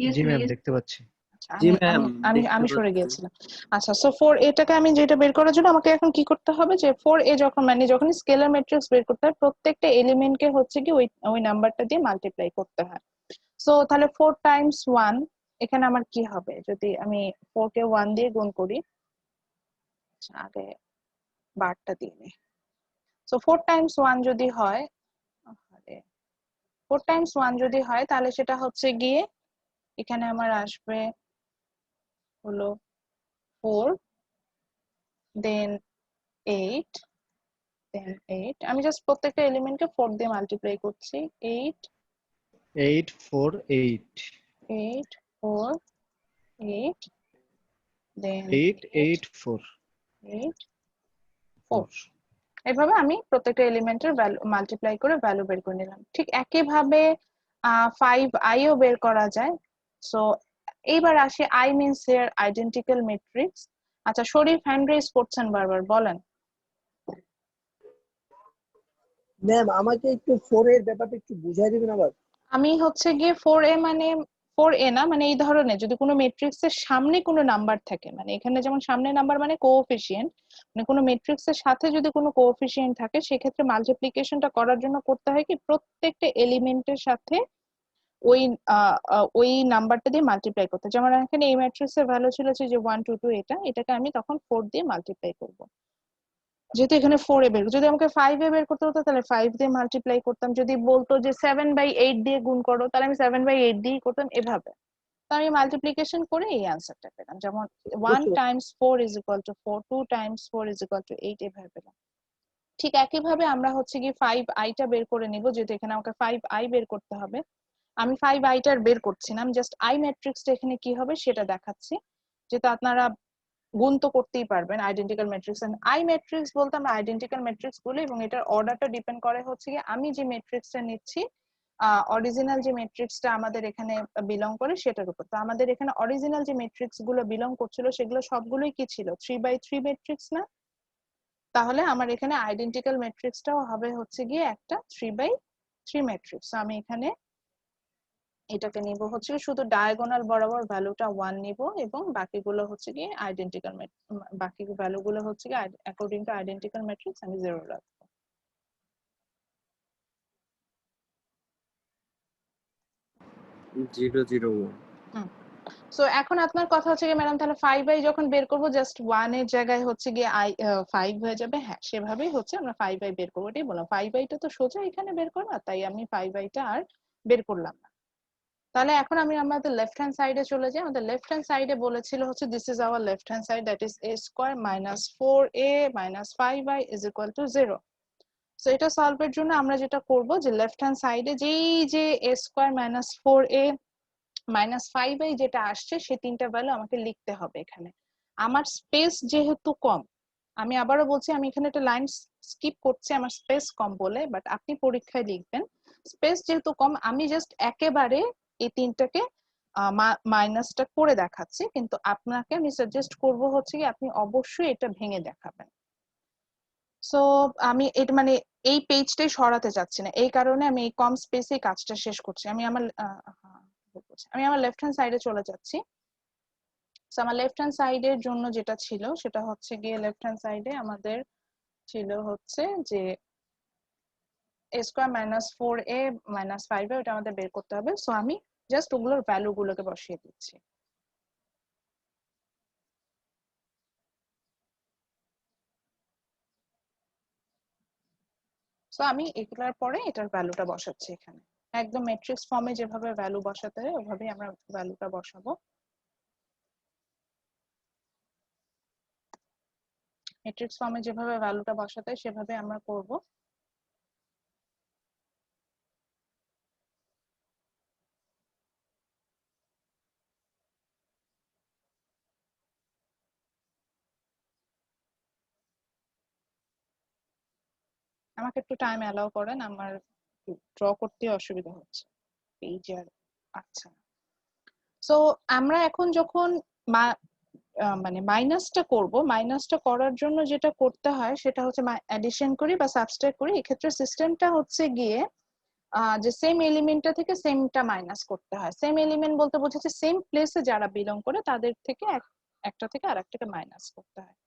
Yes, G ma'am please. দেখতে পাচ্ছি। আচ্ছা, জি আমি ম্যাম, আমি আমি দেখতে আমি সরে পাচ্ছি। গিয়েছিলাম। আচ্ছা, সো 4 এটাকে আমি যেটা বের করার জন্য আমাকে এখন কি করতে হবে যে 4 এ যখন মানে যখন স্কেলার ম্যাট্রিক্স বের করতে হয় প্রত্যেকটা এলিমেন্টকে হচ্ছে কি ওই ওই নাম্বারটা দিয়ে মাল্টিপ্লাই করতে হয়। সো তাহলে 4 টাইমস 1 এখানে আমার কি হবে যদি আমি 4 কে 1 দিয়ে গুণ করি। আচ্ছা, আগে বারটা দিয়ে নিই। সো 4 টাইমস 1 যদি হয়, আরে 4 টাইমস 1 যদি হয় তাহলে সেটা হচ্ছে গিয়ে এখানে আমার আসবে হলো 4 দেন 8 দেন 8। আমি জাস্ট প্রত্যেকটা এলিমেন্টকে 4 দিয়ে মাল্টিপ্লাই করছি। 8 8 4 8 8 4 8 দেন 8 8 4 8 4। এভাবে আমি প্রত্যেকটা এলিমেন্টের ভ্যালু মাল্টিপ্লাই করে ভ্যালু বের করে নিলাম। ঠিক একইভাবে 5i ও বের করা যায়। সো এইবার আসি i means here identical matrix. আচ্ছা, শরীফ হ্যান্ড রেজ করছেন বারবার, বলেন। ম্যাম আমাকে একটু 4 এর ব্যাপারটা একটু বুঝাই দিবেন আবার। আমি হচ্ছে গিয়ে 4a মানে 4a না, মানে এই ধরনের যদি কোনো ম্যাট্রিক্স এর সামনে কোনো নাম্বার থাকে, মানে এখানে যেমন সামনে নাম্বার মানে কোএফিসিয়েন্ট, মানে কোনো ম্যাট্রিক্স এর সাথে যদি কোনো কোএফিসিয়েন্ট থাকে সেক্ষেত্রে মাল্টিপ্লিকেশনটা করার জন্য করতে হয় কি প্রত্যেকটা এলিমেন্টের সাথে ওই ওই নাম্বারটা দিয়ে মাল্টিপ্লাই করতে। যেমন এখানে এই ম্যাট্রিক্স এর ভ্যালু ছিল যে 1 2 2, এটাকে আমি তখন 4 দিয়ে মাল্টিপ্লাই করব। যেহেতু এখানে 4 এ বের, যদি আমাকে 5 এ বের করতে হতো তাহলে 5 দিয়ে মাল্টিপ্লাই করতাম। যদি বলতো যে 7/8 দিয়ে গুণ করো তাহলে আমি 7/8 দিয়ে করতাম, এভাবে। তো আমি মাল্টিপ্লিকেশন করে এই অ্যান্সারটা পেলাম। যেমন 1 বুঝতে Times 4 is equal two 4, 2 Times 4 is equal two 8, এভাবে পেলাম। ঠিক একইভাবে আমরা হচ্ছে কি 5i টা বের করে নিব, যেহেতু এখানে আমাকে 5i বের করতে হবে। আমি 5i টার বের করছি না, আমি জাস্ট i ম্যাট্রিক্সটা এখানে কি হবে সেটা দেখাচ্ছি, যেটা আপনারা গুণ তো করতেই পারবেন identical matrix. And I matrix বলতে আমরা আইডেন্টিক্যাল ম্যাট্রিক্স বলি, এবং এটার অর্ডারটা ডিপেন্ড করে হচ্ছে কি আমি যে ম্যাট্রিক্সটা নিচ্ছি অরিজিনাল যে ম্যাট্রিক্সটা আমাদের এখানে বিলং করে সেটার উপর। তো আমাদের এখানে অরিজিনাল যে ম্যাট্রিক্স গুলো বিলং করছিল সেগুলো সবগুলোই কি ছিল 3/3 ম্যাট্রিক্স না? তাহলে আমার এখানে আইডেন্টিক্যাল ম্যাট্রিক্সটাও হবে হচ্ছে গিয়ে একটা 3/3 ম্যাট্রিক্স। আমি এখানে এটাকে নিব হচ্ছে শুধু ডায়াগোনাল বরাবর ভ্যালুটা 1 নিব, এবং বাকিগুলো হচ্ছে গিয়ে আইডেন্টিক্যাল, বাকি ভ্যালুগুলো হচ্ছে গিয়ে অ্যাকর্ডিং টু আইডেন্টিক্যাল ম্যাট্রিক্স আমি 0 রাখবো। 001। সো এখন আপনার কথা হচ্ছে গিয়ে ম্যাডাম তাহলে 5i যখন বের করব জাস্ট 1 এর জায়গায় হচ্ছে গিয়ে 5 হয়ে যাবে। হ্যাঁ, সেভাবেই হচ্ছে আমরা 5i বের করবো, এটাই বললাম। 5i টা তো সোজা এখানে বের করবা, তাই আমি 5i টা আর বের করলাম না। তাহলে এখন আমি আমাদের লেফট হ্যান্ড সাইডে চলে যাই। আমাদের লেফট হ্যান্ড সাইডে বলেছিল হচ্ছে this is our left hand side, that is a square minus 4a minus 5i is equal two 0। So এটা সলভের জন্য আমরা যেটা করব যে লেফট হ্যান্ড সাইডে যেই যে a square minus 4a minus 5i যেটা আসছে সে তিনটা ভ্যালু আমাকে লিখতে হবে এখানে। আমার স্পেস যেহেতু কম, আমি আবারও বলছি আমি এখানে একটা লাইন স্কিপ করছি আমার স্পেস কম বলে, বাট আপনি পরীক্ষায় লিখবেন স্পেস যেহেতু কম আমি জাস্ট একেবারে এই তিনটাকে মাইনাসটা করে দেখাচ্ছি, কিন্তু আপনাকে আমি সাজেস্ট করব হচ্ছে কি আপনি অবশ্যই এটা ভেঙে দেখাবেন। সো আমি এটা মানে এই পেজটাই সরাতে চাচ্ছি না, এই কারণে আমি এই কম স্পেসে কাজটা শেষ করছি। আমি আমার লেফট হ্যান্ড সাইডে চলে যাচ্ছি। সো আমার লেফট হ্যান্ড সাইডের জন্য যেটা ছিল সেটা হচ্ছে গিয়ে লেফট হ্যান্ড সাইডে আমাদের ছিল হচ্ছে যে a square minus 4a minus 5a, ওটা আমাদের বের করতে হবে। সো আমি জাস্ট ওগুলোর ভ্যালু গুলোকে বসিয়ে দিচ্ছি। সো আমি এগুলার পরে এটার ভ্যালুটা বসাচ্ছি এখানে, একদম ম্যাট্রিক্স ফর্মে যেভাবে ভ্যালু বসাতে হয় ওভাবেই আমরা ভ্যালুটা বসাবো। ম্যাট্রিক্স ফর্মে যেভাবে ভ্যালুটা বসাতে হয় সেভাবে আমরা করব। আমাকে একটু টাইম অ্যালাউ করেন, আমার ড্র করতে অসুবিধা হচ্ছে পেজ আর। আচ্ছা, সো আমরা এখন যখন মানে মাইনাসটা করব, মাইনাসটা করার জন্য যেটা করতে হয় সেটা হচ্ছে অ্যাডিশন করি বা সাবট্রাক্ট করি। এক্ষেত্রে সিস্টেমটা হচ্ছে গিয়ে যে সেম এলিমেন্টটা থেকে সেমটা মাইনাস করতে হয়। সেম এলিমেন্ট বলতে বোঝাচ্ছে সেম প্লেসে যারা বিলং করে তাদের থেকে একটা থেকে আরেকটাকে মাইনাস করতে হয়।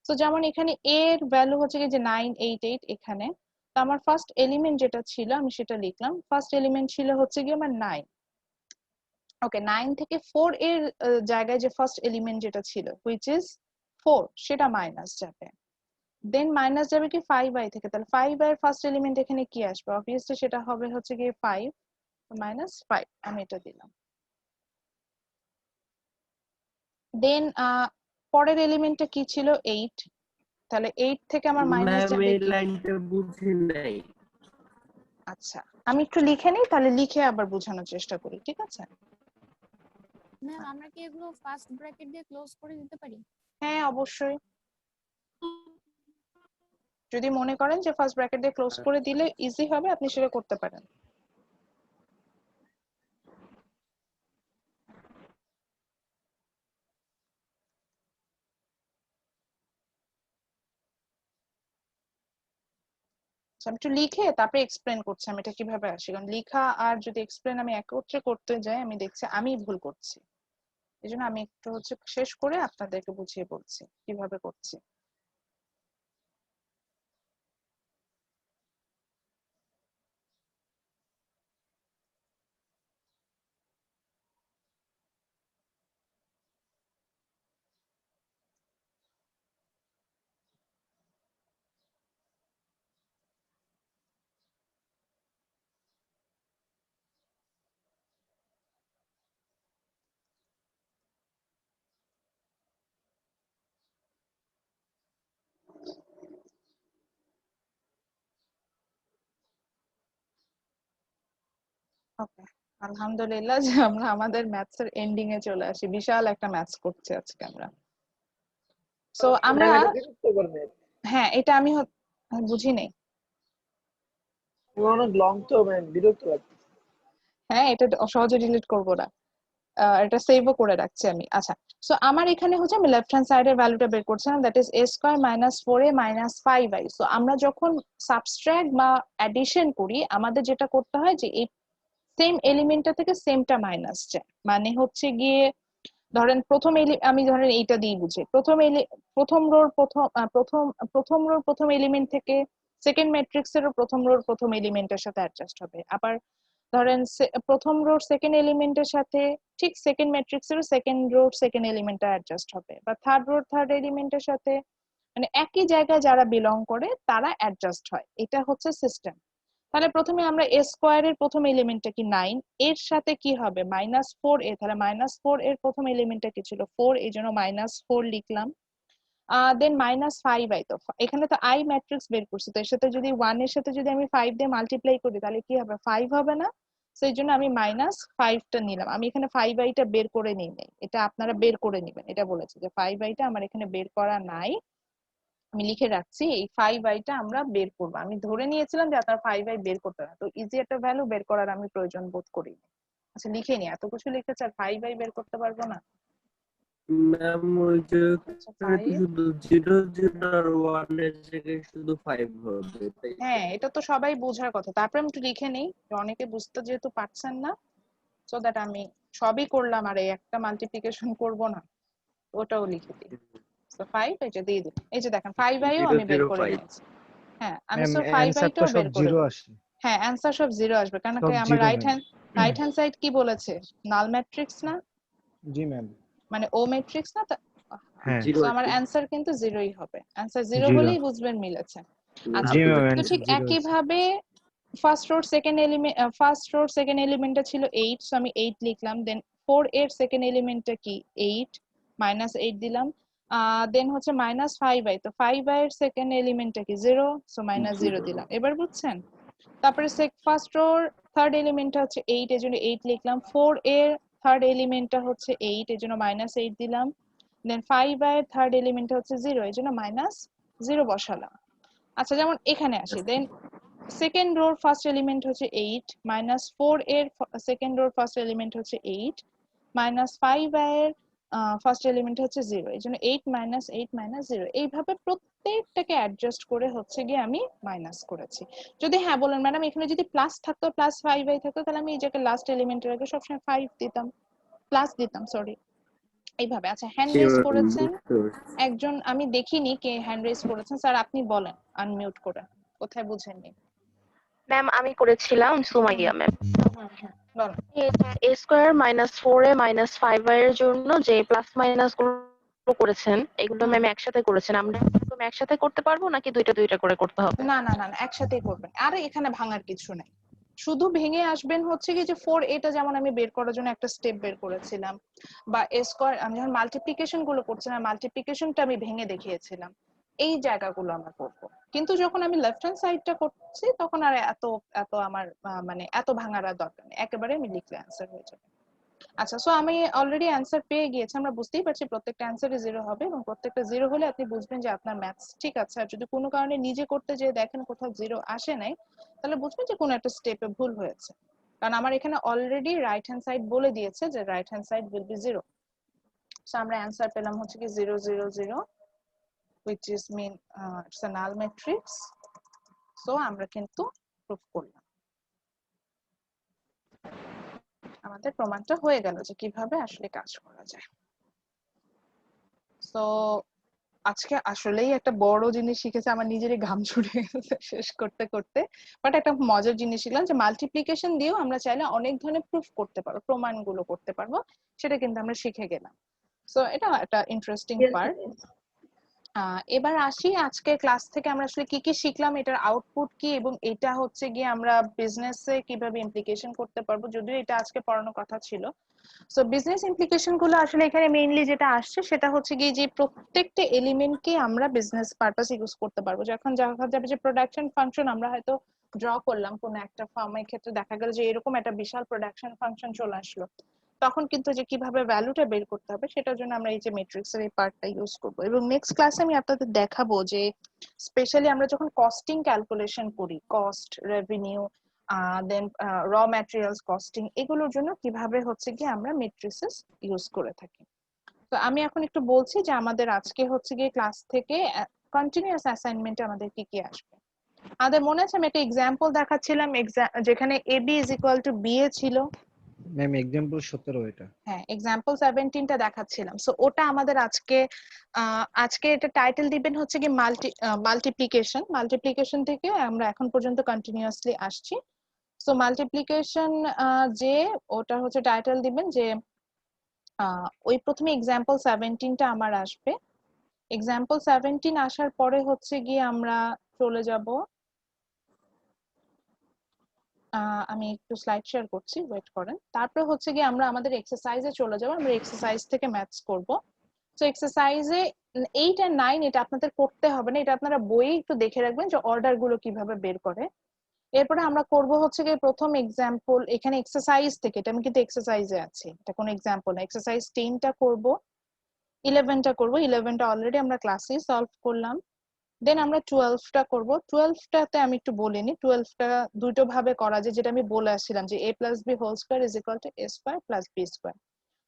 তো যেমন এখানে এ এর ভ্যালু হচ্ছে কি যে 988 এখানে। তো আমার ফার্স্ট এলিমেন্ট যেটা ছিল আমি সেটা লিখলাম। ফার্স্ট এলিমেন্ট ছিল হচ্ছে কি আমার 9। ওকে, 9 থেকে 4 এর জায়গায় যে ফার্স্ট এলিমেন্ট যেটা ছিল হুইচ ইজ 4, সেটা মাইনাস যাবে। দেন মাইনাস যাবে কি 5i থেকে। তাহলে 5i এর ফার্স্ট এলিমেন্ট এখানে কি আসবে? অবভিয়াসলি সেটা হবে হচ্ছে কি 5 মাইনাস 5, আমি এটা দিলাম। দেন পরের এলিমেন্টটা কি ছিল? 8। তাহলে 8 থেকে আমার মাইনাস যাবে কি? লাইনটা বুঝি নাই। আচ্ছা, আমি একটু লিখে নিই, তাহলে লিখে আবার বোঝানোর চেষ্টা করি, ঠিক আছে? ম্যাম আমরা কি এগুলো ফার্স্ট ব্র্যাকেট দিয়ে ক্লোজ করে দিতে পারি? হ্যাঁ, অবশ্যই। যদি মনে করেন যে ফার্স্ট ব্র্যাকেট দিয়ে ক্লোজ করে দিলে ইজি হবে, আপনি সেটা করতে পারেন। আমি একটু লিখে তারপরে এক্সপ্লেন করছি আমি এটা কিভাবে আসি, কারণ লিখা আর যদি এক্সপ্লেন আমি একত্রে করতে যাই আমি দেখছি আমি ভুল করছি। এই জন্য আমি একটু হচ্ছে শেষ করে আপনাদেরকে বুঝিয়ে বলছি কিভাবে করছি। ওকে, আলহামদুলিল্লাহ যে আমরা আমাদের ম্যাথস এর এন্ডিং এ চলে আসি। বিশাল একটা ম্যাথস করছি আজকে আমরা। সো আমরা হ্যাঁ, এটা আমি বুঝি নেই। অনেক লং তো ম্যাম, বিরক্ত লাগছে। হ্যাঁ, এটা সহজে ডিলিট করবো না, এটা সেভও করে রাখছি আমি। আচ্ছা, সো আমার এখানে হচ্ছে আমি লেফট হ্যান্ড সাইডের ভ্যালুটা বের করছিলাম, that is a square minus 4a minus 5i। So আমরা যখন সাবট্রাক্ট বা অ্যাডিশন করি আমাদের যেটা করতে হয় যে এই সেম এলিমেন্টটা থেকে সেমটা মাইনাস যায়। মানে হচ্ছে গিয়ে ধরেন আমি ধরেন এইটা দিয়ে বুঝি, প্রথম রোর প্রথম এলিমেন্ট থেকে সেকেন্ড ম্যাট্রিক্স এর প্রথম রোর প্রথম এলিমেন্টের সাথে অ্যাডজাস্ট হবে। আবার ধরেন প্রথম রোর সেকেন্ড এলিমেন্টের সাথে ঠিক সেকেন্ড ম্যাট্রিক্স এর সেকেন্ড রোর সেকেন্ড এলিমেন্টটা অ্যাডজাস্ট হবে, বা থার্ড রোর থার্ড এলিমেন্টের সাথে, মানে একই জায়গায় যারা বিলং করে তারা অ্যাডজাস্ট হয়। এটা হচ্ছে সিস্টেম। তাহলে প্রথমে আমরা a স্কয়ারের প্রথম এলিমেন্টটা কি 9, এর সাথে কি হবে -4a। তাহলে -4 এর প্রথম এলিমেন্টটা কি ছিল 4, এই জন্য -4 লিখলাম। দেন -5i, তো এখানে তো i ম্যাট্রিক্স বের করছি, তো এর সাথে যদি 1 এর সাথে যদি আমি 5 দিয়ে মাল্টিপ্লাই করি তাহলে কি হবে 5 হবে না? সেই জন্য আমি -5টা নিলাম। আমি এখানে 5i টা বের করে নিই নাই, এটা আপনারা বের করে নেবেন, এটা বলেছে যে 5i টা আমার এখানে বের করা নাই। আমি লিখে রাখছি এই 5i টা আমরা বের করব। আমি ধরে নিয়েছিলাম যে আপনারা 5i বের করতে না, তো ইজি একটা ভ্যালু বের করার আমি প্রয়োজন বোধ করি। আচ্ছা, লিখে নি, এত কিছু লিখেছে আর 5i বের করতে পারবো না? ম্যাম ওই যে আচ্ছা, 5 শুধু 0 আর 1 এর জায়গায় শুধু 5 হবে, তাই তো? হ্যাঁ, এটা তো সবাই বোঝার কথা। তারপরে আমি একটু লিখে নেই, অনেকে বুঝতে যেহেতু পারছেন না, সো দ্যাট আমি সবই করলাম আর এই একটা মাল্টিপ্লিকেশন করব না, ওটাও লিখে দিই। তো 5 এটা দিয়ে দিই। এই যে দেখেন 5i ও আমি বের করে 005। নিয়েছি। হ্যাঁ, আমি ম্যাম সো 5i অ্যানসার তো টাও সব বের করে জিরো নিই। আসে, হ্যাঁ, অ্যান্সার সব 0 আসবে, কারণ সব কি আমার zero right ma'am. Hand side কি বলেছে? নাল ম্যাট্রিক্স না, জি ম্যাম। মানে ও ম্যাট্রিক্স না? হ্যাঁ, তো আমার অ্যান্সার কিন্তু 0ই হবে। Answer 0 zero. হলেই বুঝবেন মিলেছে। আচ্ছা, জি ম্যাম, তো অ্যানসার ঠিক 0 একই আছে। ভাবে ফার্স্ট রোর সেকেন্ড এলিমেন্টটা ছিল 8, সো আমি 8 লিখলাম। দেন 4 এর সেকেন্ড এলিমেন্টটা কি 8, -8 দিলাম। দেন হচ্ছে -5i, তো 5i এর সেকেন্ড এলিমেন্টটা কি 0, সো -0 দিলাম। এবার বুঝছেন? তারপরে ফার্স্ট রোর থার্ড এলিমেন্টটা হচ্ছে 8, এজন্য 8 লিখলাম। 4 এর থার্ড এলিমেন্টটা হচ্ছে 8, এজন্য -8 দিলাম। দেন 5 এর থার্ড এলিমেন্টটা হচ্ছে 0, এজন্য -0 বসালাম। আচ্ছা যেমন এখানে আসি, দেন সেকেন্ড রোর ফার্স্ট এলিমেন্ট হচ্ছে 8 মাইনাস 4 এর সেকেন্ড রোর ফার্স্ট এলিমেন্ট হচ্ছে 8 মাইনাস 5 এর ফার্স্ট এলিমেন্ট হচ্ছে 0, এই জন্য 8 মাইনাস 8 মাইনাস 0 এইভাবে প্রত্যেকটাকে অ্যাডজাস্ট করে হচ্ছে গিয়ে আমি মাইনাস করেছি। যদি হ্যাঁ বলেন ম্যাডাম এখানে যদি প্লাস থাকতো, প্লাস 5i থাকতো, তাহলে আমি এই জায়গায় লাস্ট এলিমেন্টের আগে সবসময় 5 দিতাম, প্লাস দিতাম, সরি এইভাবে। আচ্ছা হ্যান্ড রেজ করেছেন একজন, আমি দেখিনি কে হ্যান্ড রেজ করেছেন, স্যার আপনি বলেন আনমিউট করে, কোথায় বুঝেননি? ম্যাম আমি করেছিলাম, সুমাইয়া ম্যাম। বলেন। এ স্কোয়ার মাইনাস 4a মাইনাস 5 এর জন্য যে প্লাস মাইনাস গুলো করেছেন এগুলো ম্যাম একসাথে করেছেন, আমরা একদম একসাথে করতে পারবো নাকি দুইটা দুইটা করে করতে হবে? না না না না, একসাথেই করবেন, আর এখানে ভাঙার কিছু নাই, শুধু ভেঙে আসবেন হচ্ছে কি যে 4 এটা যেমন আমি বের করার জন্য একটা স্টেপ বের করেছিলাম, বা এ স্কয়ার আমি যখন মাল্টিপ্লিকেশন গুলো করছিলাম মাল্টিপ্লিকেশনটা আমি ভেঙে দেখিয়েছিলাম, এই জায়গাগুলো আমরা করব। কিন্তু যখন আমি লেফট হ্যান্ড সাইডটা করছি তখন আর এত এত আমার মানে এত ভাঙার আর দরকার নেই, একেবারে আমি লিখলে অ্যান্সার হয়ে যাবে। আচ্ছা সো আমি অলরেডি অ্যান্সার পেয়ে গিয়েছি, আমরা বুঝতেই পারছি প্রত্যেকটা অ্যান্সারই 0 হবে, এবং প্রত্যেকটা 0 হলে আপনি বুঝবেন যে আপনার ম্যাথস ঠিক আছে। আর যদি কোনো কারণে নিজে করতে যেয়ে দেখেন কোথাও 0 আসে নাই, তাহলে বুঝবেন যে কোনো একটা স্টেপে ভুল হয়েছে, কারণ আমার এখানে অলরেডি রাইট হ্যান্ড সাইড বলে দিয়েছে যে right hand side will be 0। So আমরা অ্যান্সার পেলাম হচ্ছে কি 0 0 0 which is mean it's a null matrix। So আমরা কিন্তু প্রুফ করলাম, আমাদের প্রমাণটা হয়ে গেল যে কিভাবে আসলে কাজ করা যায়। তো আজকে আসলেই একটা বড় জিনিস শিখেছে, আমার নিজেরই ঘাম ছুটে গেছে শেষ করতে করতে, বাট একটা মজার জিনিস শিখলাম যে মাল্টিপ্লিকেশন দিয়েও আমরা চাইলে অনেক ধরনের প্রুফ করতে পারবো, প্রমাণগুলো করতে পারবো, সেটা কিন্তু আমরা শিখে গেলাম। সো এটা একটা ইন্টারেস্টিং পার্ট। এবার আসি আজকের ক্লাস থেকে আমরা আসলে কি কি শিখলাম, এটার আউটপুট কি, এবং এটা হচ্ছে গিয়ে আমরা বিজনেসে কিভাবে ইমপ্লিকেশন করতে পারবো, যদিও এটা আজকে পড়ানোর কথা ছিল। সো বিজনেস ইমপ্লিকেশন গুলো আসলে এখানে মেইনলি যেটা আসছে সেটা হচ্ছে গিয়ে যে প্রত্যেকটা এলিমেন্টকে আমরা বিজনেস পারপাস ইউজ করতে পারবো। যখন দেখা যাবে যে প্রোডাকশন ফাংশন আমরা হয়তো ড্র করলাম কোন একটা ফার্মের ক্ষেত্রে, দেখা গেল যে এরকম একটা বিশাল প্রোডাকশন ফাংশন চলে আসলো, তখন কিন্তু যে কিভাবে ভ্যালুটা বের করতে হবে সেটার জন্য আমরা এই যে ম্যাট্রিক্স এর এই পার্টটা ইউজ করব। এবং নেক্সট ক্লাসে আমি আপনাদের দেখাবো যে স্পেশালি আমরা যখন কস্টিং ক্যালকুলেশন করি, কস্ট, রেভিনিউ, দেন র ম্যাটেরিয়ালস কস্টিং, এগুলোর জন্য কিভাবে হচ্ছে কি আমরা ম্যাট্রিসেস ইউজ করে থাকি। তো আমি এখন একটু বলছি যে আমাদের আজকে হচ্ছে গিয়ে ক্লাস থেকে কন্টিনিউয়াস অ্যাসাইনমেন্টে আমাদের কি কি আসবে। আমাদের মনে আছে আমি একটা এক্সাম্পল দেখাচ্ছিলাম যেখানে ab is equal to ba ছিল, ম্যাম एग्जांपल 17 এটা। হ্যাঁ এক্সাম্পল 17 টা দেখাচ্ছিলাম। সো ওটা আমাদের আজকে আজকে এটা টাইটেল দিবেন হচ্ছে কি মাল্টিপ্লিকেশন থেকে আমরা এখন পর্যন্ত কন্টিনিউয়াসলি আসছি। সো মাল্টিপ্লিকেশন যে ওটা হচ্ছে টাইটেল দিবেন যে ওই প্রথমে এক্সাম্পল 17 টা আমার আসবে, এক্সাম্পল 17 আসার পরে হচ্ছে গিয়ে আমরা চলে যাব, আমি একটু স্লাইড শেয়ার করছি, ওয়েট করেন। তারপরে হচ্ছে গিয়ে আমরা আমাদের এক্সারসাইজে চলে যাব, আমরা এক্সারসাইজ থেকে ম্যাথস করব। সো এক্সারসাইজে 8 আর 9 এটা আপনাদের করতে হবে না, এটা আপনারা বইয়ে একটু দেখে রাখবেন যে অর্ডার গুলো কিভাবে বের করে। এরপরে আমরা করব হচ্ছে গিয়ে প্রথম এক্সাম্পল, এখানে এক্সারসাইজ থেকে, এটা আমি কিন্তু এক্সারসাইজে আছি, এটা কোনো এক্সাম্পল না, এক্সারসাইজ 10 টা করব, 11 টা করব, 11 টা অলরেডি আমরা ক্লাসে সলভ করলাম। দেন আমরা 12 টা করব, 12 টাতে আমি একটু বলিনি, 12 টা দুটো ভাবে করা যায়, যেটা আমি বলে আসছিলাম যে a plus b whole square is equal to a square plus b square।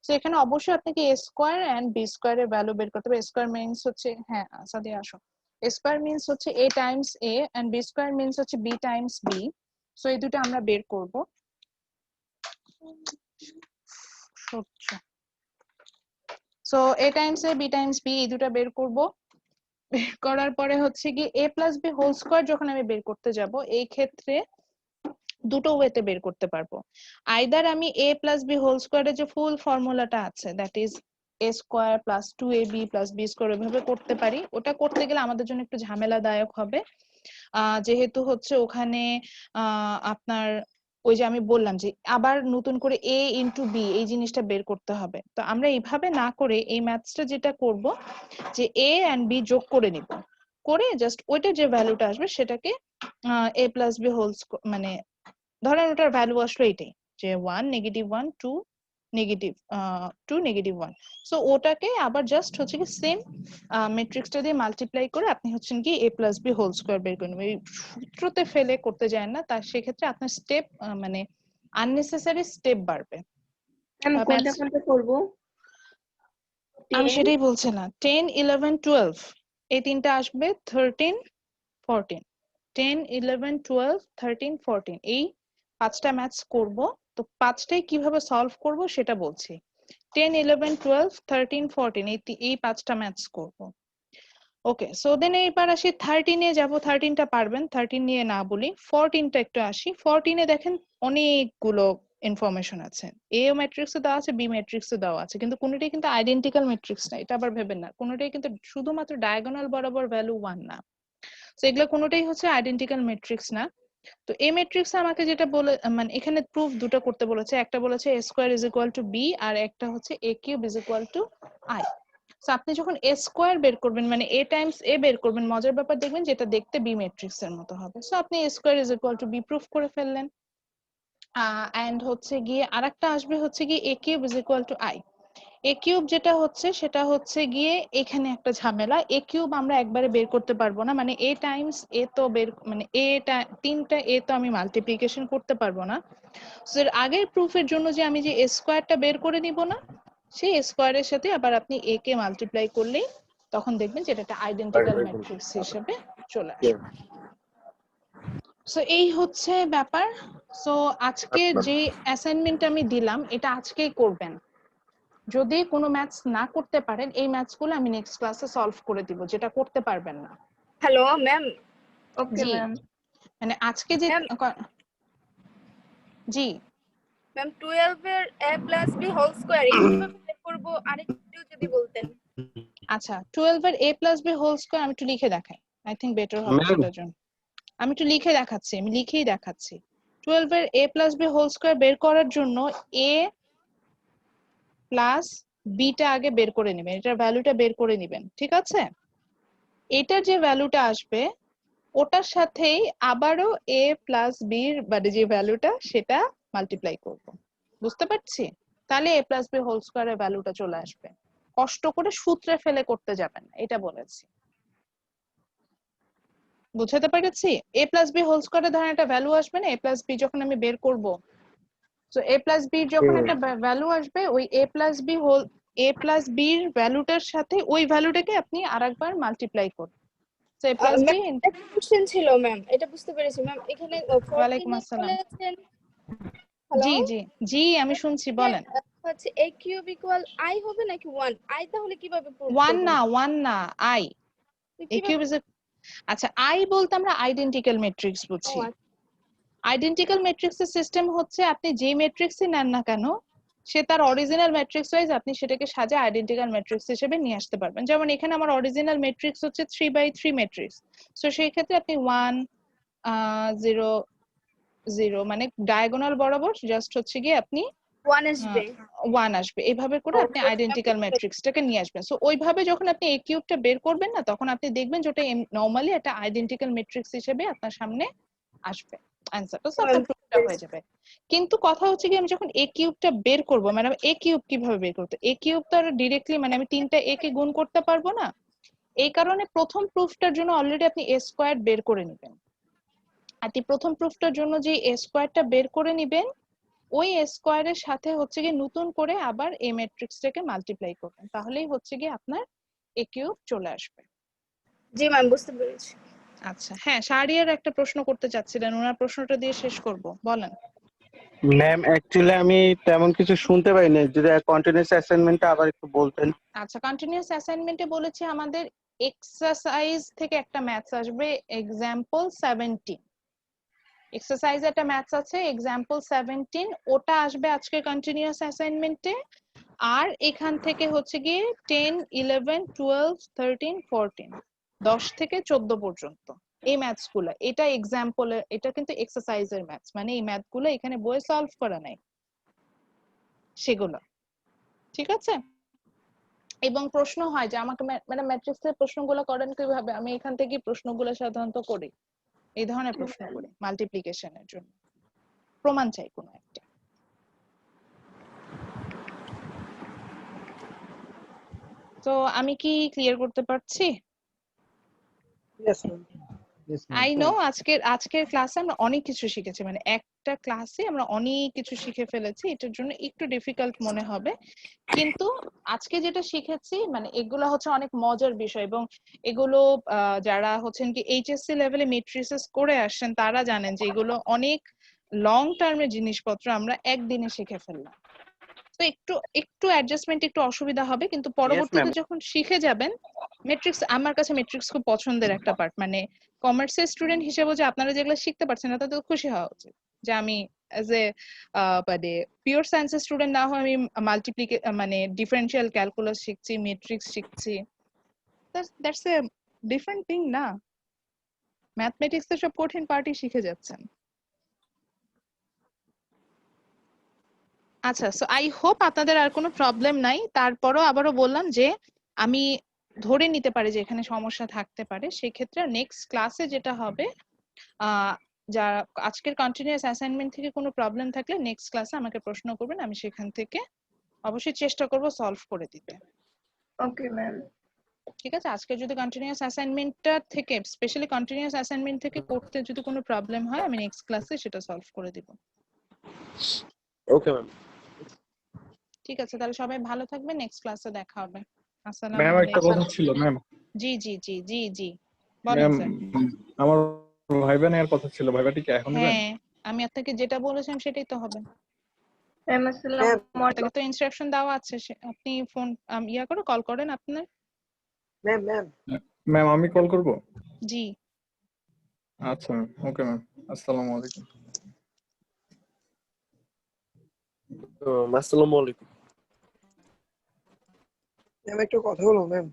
So এখানে অবশ্যই আপনাকে a square and b square এর ভ্যালু বের করতে হবে। a square means হচ্ছে, হ্যাঁ সাদিয়া আসো, a square means হচ্ছে a times a and b square means হচ্ছে b times b। সো এই দুটো আমরা বের করব। So a times a b times b এই দুটো বের করব, বের করার পরে হচ্ছে কি a plus b whole square যখন আমি বের করতে যাব, এই ক্ষেত্রে দুটো ওয়েতে বের করতে পারবো। আইদার আমি a plus b হোল স্কয়ারের যে ফুল ফর্মুলাটা আছে, that is a square plus 2ab plus b square, এভাবে করতে পারি। ওটা করতে গেলে আমাদের জন্য একটু ঝামেলাদায়ক হবে, যেহেতু হচ্ছে ওখানে আপনার ওই যে আমি বললাম যে আবার নতুন করে a ইনটু b এই জিনিসটা বের করতে হবে। তো আমরা এইভাবে না করে এই ম্যাথসটা যেটা করব যে a and b যোগ করে নিব, করে জাস্ট ওইটা যে ভ্যালুটা আসবে সেটাকে a plus b হোল মানে ধরেন ওটার ভ্যালু আসলো এটাই, যে 1 -1 2 নেগেটিভ 2 নেগেটিভ 1। সো ওটাকে আবার জাস্ট হচ্ছে কি সেম ম্যাট্রিক্সটা দিয়ে মাল্টিপ্লাই করে আপনি হচ্ছেন কি a plus b whole square বের করে নেবেন। এই সূত্রতে ফেলে করতে যায় না, তার সেক্ষেত্রে আপনার স্টেপ মানে আননেসেসারি স্টেপ বাড়বে। আমি কোনটা কোনটা করব? আমি 10 সেটাই বলছি না, 10 11 12 এই তিনটা আসবে, 13 14, 10 11 12 13 14 এই পাঁচটা ম্যাথস করব। তো পাঁচটাই কিভাবে সলভ করব সেটা বলছি। 10 11 12 13 14 এই পাঁচটা ম্যাথস করব। ওকে, সো দেন এইবার আসি 13 এ যাব। 13টা পারবেন, 13 নিয়ে না বলি, 14টা একটু আসি। 14 এ দেখেন অনেকগুলো ইনফরমেশন আছে, এ ম্যাট্রিক্সে দেওয়া আছে, বি ম্যাট্রিক্সে দেওয়া আছে, কিন্তু কোনোটাই কিন্তু আইডেন্টিক্যাল ম্যাট্রিক্স না, এটা আবার ভেবেন না। কোনোটাই কিন্তু শুধুমাত্র ডায়াগোনাল বরাবর ভ্যালু 1 না, তো এগুলো কোনোটাই হচ্ছে আইডেন্টিক্যাল ম্যাট্রিক্স না। তো এই ম্যাট্রিক্সে আমাকে যেটা বলে মানে এখানে প্রুফ দুটো করতে বলেছে, একটা বলেছে a square is equal two b আর একটা হচ্ছে a cube is equal two i। So আপনি যখন a স্কয়ার বের করবেন মানে a টাইমস a বের করবেন, মজার ব্যাপার দেখবেন যেটা দেখতে b ম্যাট্রিক্স এর মতো হবে। সো আপনি a square is equal two b proof করে ফেললেন। এন্ড হচ্ছে গিয়ে আরেকটা আসবে হচ্ছে গিয়ে a cube is equal two i। A cube যেটা হচ্ছে সেটা হচ্ছে গিয়ে এখানে একটা ঝামেলা, এ কিউব আমরা একবারে বের করতে পারবো না, মানে এ টাইমস এ তো বের মানে এটা তিনটা এ তো আমি মাল্টিপ্লিকেশন করতে পারবো না। সো এর আগের প্রুফের জন্য যে আমি যে এ স্কয়ারটা বের করে নিব না, সেই স্কয়ারের সাথে আবার আপনি এ কে মাল্টিপ্লাই করলেই তখন দেখবেন যে এটা একটা আইডেন্টিক্যাল ম্যাট্রিক্স হিসেবে চলে আসবে। সো এই হচ্ছে ব্যাপার। সো আজকে যে অ্যাসাইনমেন্ট আমি দিলাম এটা আজকেই করবেন। যদি কোনো ম্যাথস না করতে পারেন এই ম্যাথসগুলো আমি নেক্সট ক্লাসে সলভ করে দিব, যেটা করতে পারবেন না। Hello ma'am. ওকে জি ম্যাম। মানে আজকে যে জি ম্যাম 12 এর a plus b whole square এটা কিভাবে বের করব আরেকটু যদি বলতেন। আচ্ছা, 12 এর a plus b whole square আমি একটু লিখে দেখাই, আই থিংক বেটার হবে সেটার জন্য। আমি একটু লিখে দেখাচ্ছি, আমি লিখেই দেখাচ্ছি। 12 এর a plus b whole square বের করার জন্য a প্লাস b টা আগে বের করে নেবেন, এটার ভ্যালুটা বের করে নেবেন, ঠিক আছে? এটার যে ভ্যালুটা আসবে ওটার সাথেই আবারও a প্লাস b এর মানে যে ভ্যালুটা সেটা মাল্টিপ্লাই করব, বুঝতে পারছি? তাহলে a প্লাস b হোল স্কয়ারের ভ্যালুটা চলে আসবে। কষ্ট করে সূত্রে ফেলে করতে যাবেন না, এটা বলেছি, বুঝাতে পেরেছি? a প্লাস b হোল স্কয়ারের ধরেন একটা ভ্যালু আসবে না, a প্লাস b যখন আমি বের করব, সো a প্লাস b যখন একটা ভ্যালু আসবে ওই a plus b whole a plus b এর ভ্যালুটার সাথে ওই ভ্যালুটাকে আপনি আরেকবার মাল্টিপ্লাই করুন। So a plus b ma'am একটা কোশ্চেন ছিল ম্যাম, এটা বুঝতে পেরেছি ম্যাম। এখানে 14 ওয়ালাইকুম এ আসসালাম। বলেছেন। হ্যালো জি জি জি আমি শুনছি, বলেন। হচ্ছে a কিউব ইকুয়াল i হবে নাকি 1? i তাহলে কিভাবে প্রুভ 1 করব? না 1 না i, a কিউব ইজ আচ্ছা i বলতে আমরা আইডেন্টিক্যাল ম্যাট্রিক্স বুঝি। আইডেন্টিক্যাল ম্যাট্রিক্সের সিস্টেম হচ্ছে আপনি যে ম্যাট্রিক্সই নেন না কেন সে তার অরিজিনাল ম্যাট্রিক্স ওয়াইজ আপনি সেটাকে সাজিয়ে আইডেন্টিক্যাল ম্যাট্রিক্স হিসেবে নিয়ে আসতে পারবেন। যেমন এখানে আমার অরিজিনাল ম্যাট্রিক্স হচ্ছে 3/3 ম্যাট্রিক্স, সো সেই ক্ষেত্রে আপনি 1 0 0 মানে ডায়াগোনাল বরাবর জাস্ট হচ্ছে গিয়ে আপনি 1 আসবে। 1 আসবে, এইভাবে করে আপনি আইডেন্টিক্যাল ম্যাট্রিক্সটাকে নিয়ে আসবেন। সো ওইভাবে যখন আপনি a কিউবটা বের করবেন না তখন আপনি দেখবেন যে ওটা নরমালি একটা আইডেন্টিক্যাল ম্যাট্রিক্স হিসেবে আপনার সামনে আসবে অ্যানসারটা, সো আপনার প্রুফটা হয়ে যাবে। কিন্তু কথা হচ্ছে কি আমি যখন a কিউবটা বের করব মানে a কিউব কিভাবে বের করতে, a কিউব তো আর ডাইরেক্টলি মানে আমি তিনটা a কে গুণ করতে পারবো না, এই কারণে প্রথম প্রুফটার জন্য অলরেডি আপনি a স্কয়ার বের করে নেবেন। আপনি প্রথম প্রুফটার জন্য যে a স্কয়ারটা বের করে নেবেন ওই স্কয়ারের সাথে হচ্ছে গিয়ে নতুন করে আবার এই ম্যাট্রিক্সটাকে মাল্টিপ্লাই করবেন, তাহলেই হচ্ছে গিয়ে আপনার a কিউব চলে আসবে। জি ম্যাম বুঝতে পেরেছি। আচ্ছা হ্যাঁ, শাহরিয়ার একটা প্রশ্ন করতে চাচ্ছিলেন, ওনার প্রশ্নটা দিয়ে শেষ করব, বলেন। ম্যাম অ্যাকচুয়ালি আমি তেমন কিছু শুনতে পাইনি, যদি কন্টিনিউয়াস অ্যাসাইনমেন্টটা আবার একটু বলতেন। আচ্ছা, কন্টিনিউয়াস অ্যাসাইনমেন্টে বলেছি আমাদের এক্সারসাইজ থেকে একটা ম্যাথস আসবে एग्जांपल 17, এক্সারসাইজ একটা ম্যাথস আছে एग्जांपल 17, ওটা আসবে আজকে কন্টিনিউয়াস অ্যাসাইনমেন্টে। আর এখান থেকে হচ্ছে গিয়ে 10 11 12 13 14 10 থেকে 14 পর্যন্ত এই ম্যাথস গুলো, এটা एग्जांपल এটা কিন্তু এক্সারসাইজের ম্যাথস, মানে এই ম্যাথ গুলো এখানে বইয়ে সলভ করা নাই সেগুলো, ঠিক আছে? এবং প্রশ্ন হয় যে আমাকে মানে ম্যাট্রিক্সের প্রশ্নগুলো করেন কিভাবে, আমি এখান থেকে প্রশ্নগুলো সাধারণত করি, এই ধরনের প্রশ্ন করি মাল্টিপ্লিকেশনের জন্য, প্রমাণ চাই কোনো একটা। তো আমি কি ক্লিয়ার করতে পারছি? Yes, ma'am. Yes, ma'am. I know আজকের ক্লাসে আমরা অনেক কিছু শিখেছি, মানে একটা ক্লাসে আমরা অনেক কিছু শিখে ফেলেছি, এটার জন্য একটু ডিফিকাল্ট মনে হবে, কিন্তু আজকে যেটা শিখেছি মানে এগুলো হচ্ছে অনেক মজার বিষয়, এবং এগুলো যারা হচ্ছেন কি এইচএসসি লেভেলে মেট্রিসেস করে আসছেন তারা জানেন যে এগুলো অনেক লং টার্মের জিনিসপত্র আমরা একদিনে শিখে ফেললাম। তো একটু অ্যাডজাস্টমেন্ট একটু অসুবিধা হবে, কিন্তু পরবর্তীতে যখন শিখে যাবেন মেট্রিক্স, আমার কাছে মেট্রিক্স খুব পছন্দের একটা পার্ট, মানে কমার্সের স্টুডেন্ট হিসেবে যে আপনারা যেগুলো শিখতে পারছেন না তাতে খুশি হওয়া উচিত যে আমি অ্যাজ এ মানে পিওর সায়েন্সের স্টুডেন্ট না হয় আমি মানে ডিফারেন্সিয়াল ক্যালকুলাস শিখছি, মেট্রিক্স শিখছি, দ্যাটস এ ডিফারেন্ট থিং না? ম্যাথমেটিক্স এর সব কঠিন পার্টই শিখে যাচ্ছেন। আচ্ছা, সো আই হোপ আপনাদের আর কোনো প্রবলেম নাই। তারপরও আবারও বললাম যে আমি ধরে নিতে পারি যে এখানে সমস্যা থাকতে পারে, সেই ক্ষেত্রে নেক্সট ক্লাসে যেটা হবে যা আজকের কন্টিনিউয়াস অ্যাসাইনমেন্ট থেকে কোনো প্রবলেম থাকলে নেক্সট ক্লাসে আমাকে প্রশ্ন করবেন, আমি সেখান থেকে অবশ্যই চেষ্টা করব সলভ করে দিতে। Okay ma'am. ঠিক আছে, আজকে যদি কন্টিনিউয়াস অ্যাসাইনমেন্টটা থেকে স্পেশালি কন্টিনিউয়াস অ্যাসাইনমেন্ট থেকে করতে যদি কোনো প্রবলেম হয় আমি নেক্সট ক্লাসে সেটা সলভ করে দিব। Okay ma'am. ঠিক আছে, তাহলে সবাই ভালো থাকবেন, নেক্সট ক্লাসে দেখা হবে। আসসালামু ম্যাম একটা কথা আলাইকুম। ছিল ম্যাম। জি জি জি জি জি বলেন ম্যাম স্যার। আমার ভাইবা নেওয়ার কথা ছিল, ভাইবাটি কি এখন নেবেন? হ্যাঁ, আমি আপনাকে যেটা বলেছিলাম সেটাই তো হবে। ম্যাম আসসালামু আলাইকুম। তাকে তো ইনস্ট্রাকশন দেওয়া আছে, আপনি ফোন ইয়া করে কল করেন আপনার। Ma'am, ma'am. ম্যাম আমি কল করব? জি আচ্ছা ম্যাম, ওকে ম্যাম, আসসালামু আলাইকুম। আসসালামু আলাইকুম। Ma'am, একটু কথা বলো ম্যাম।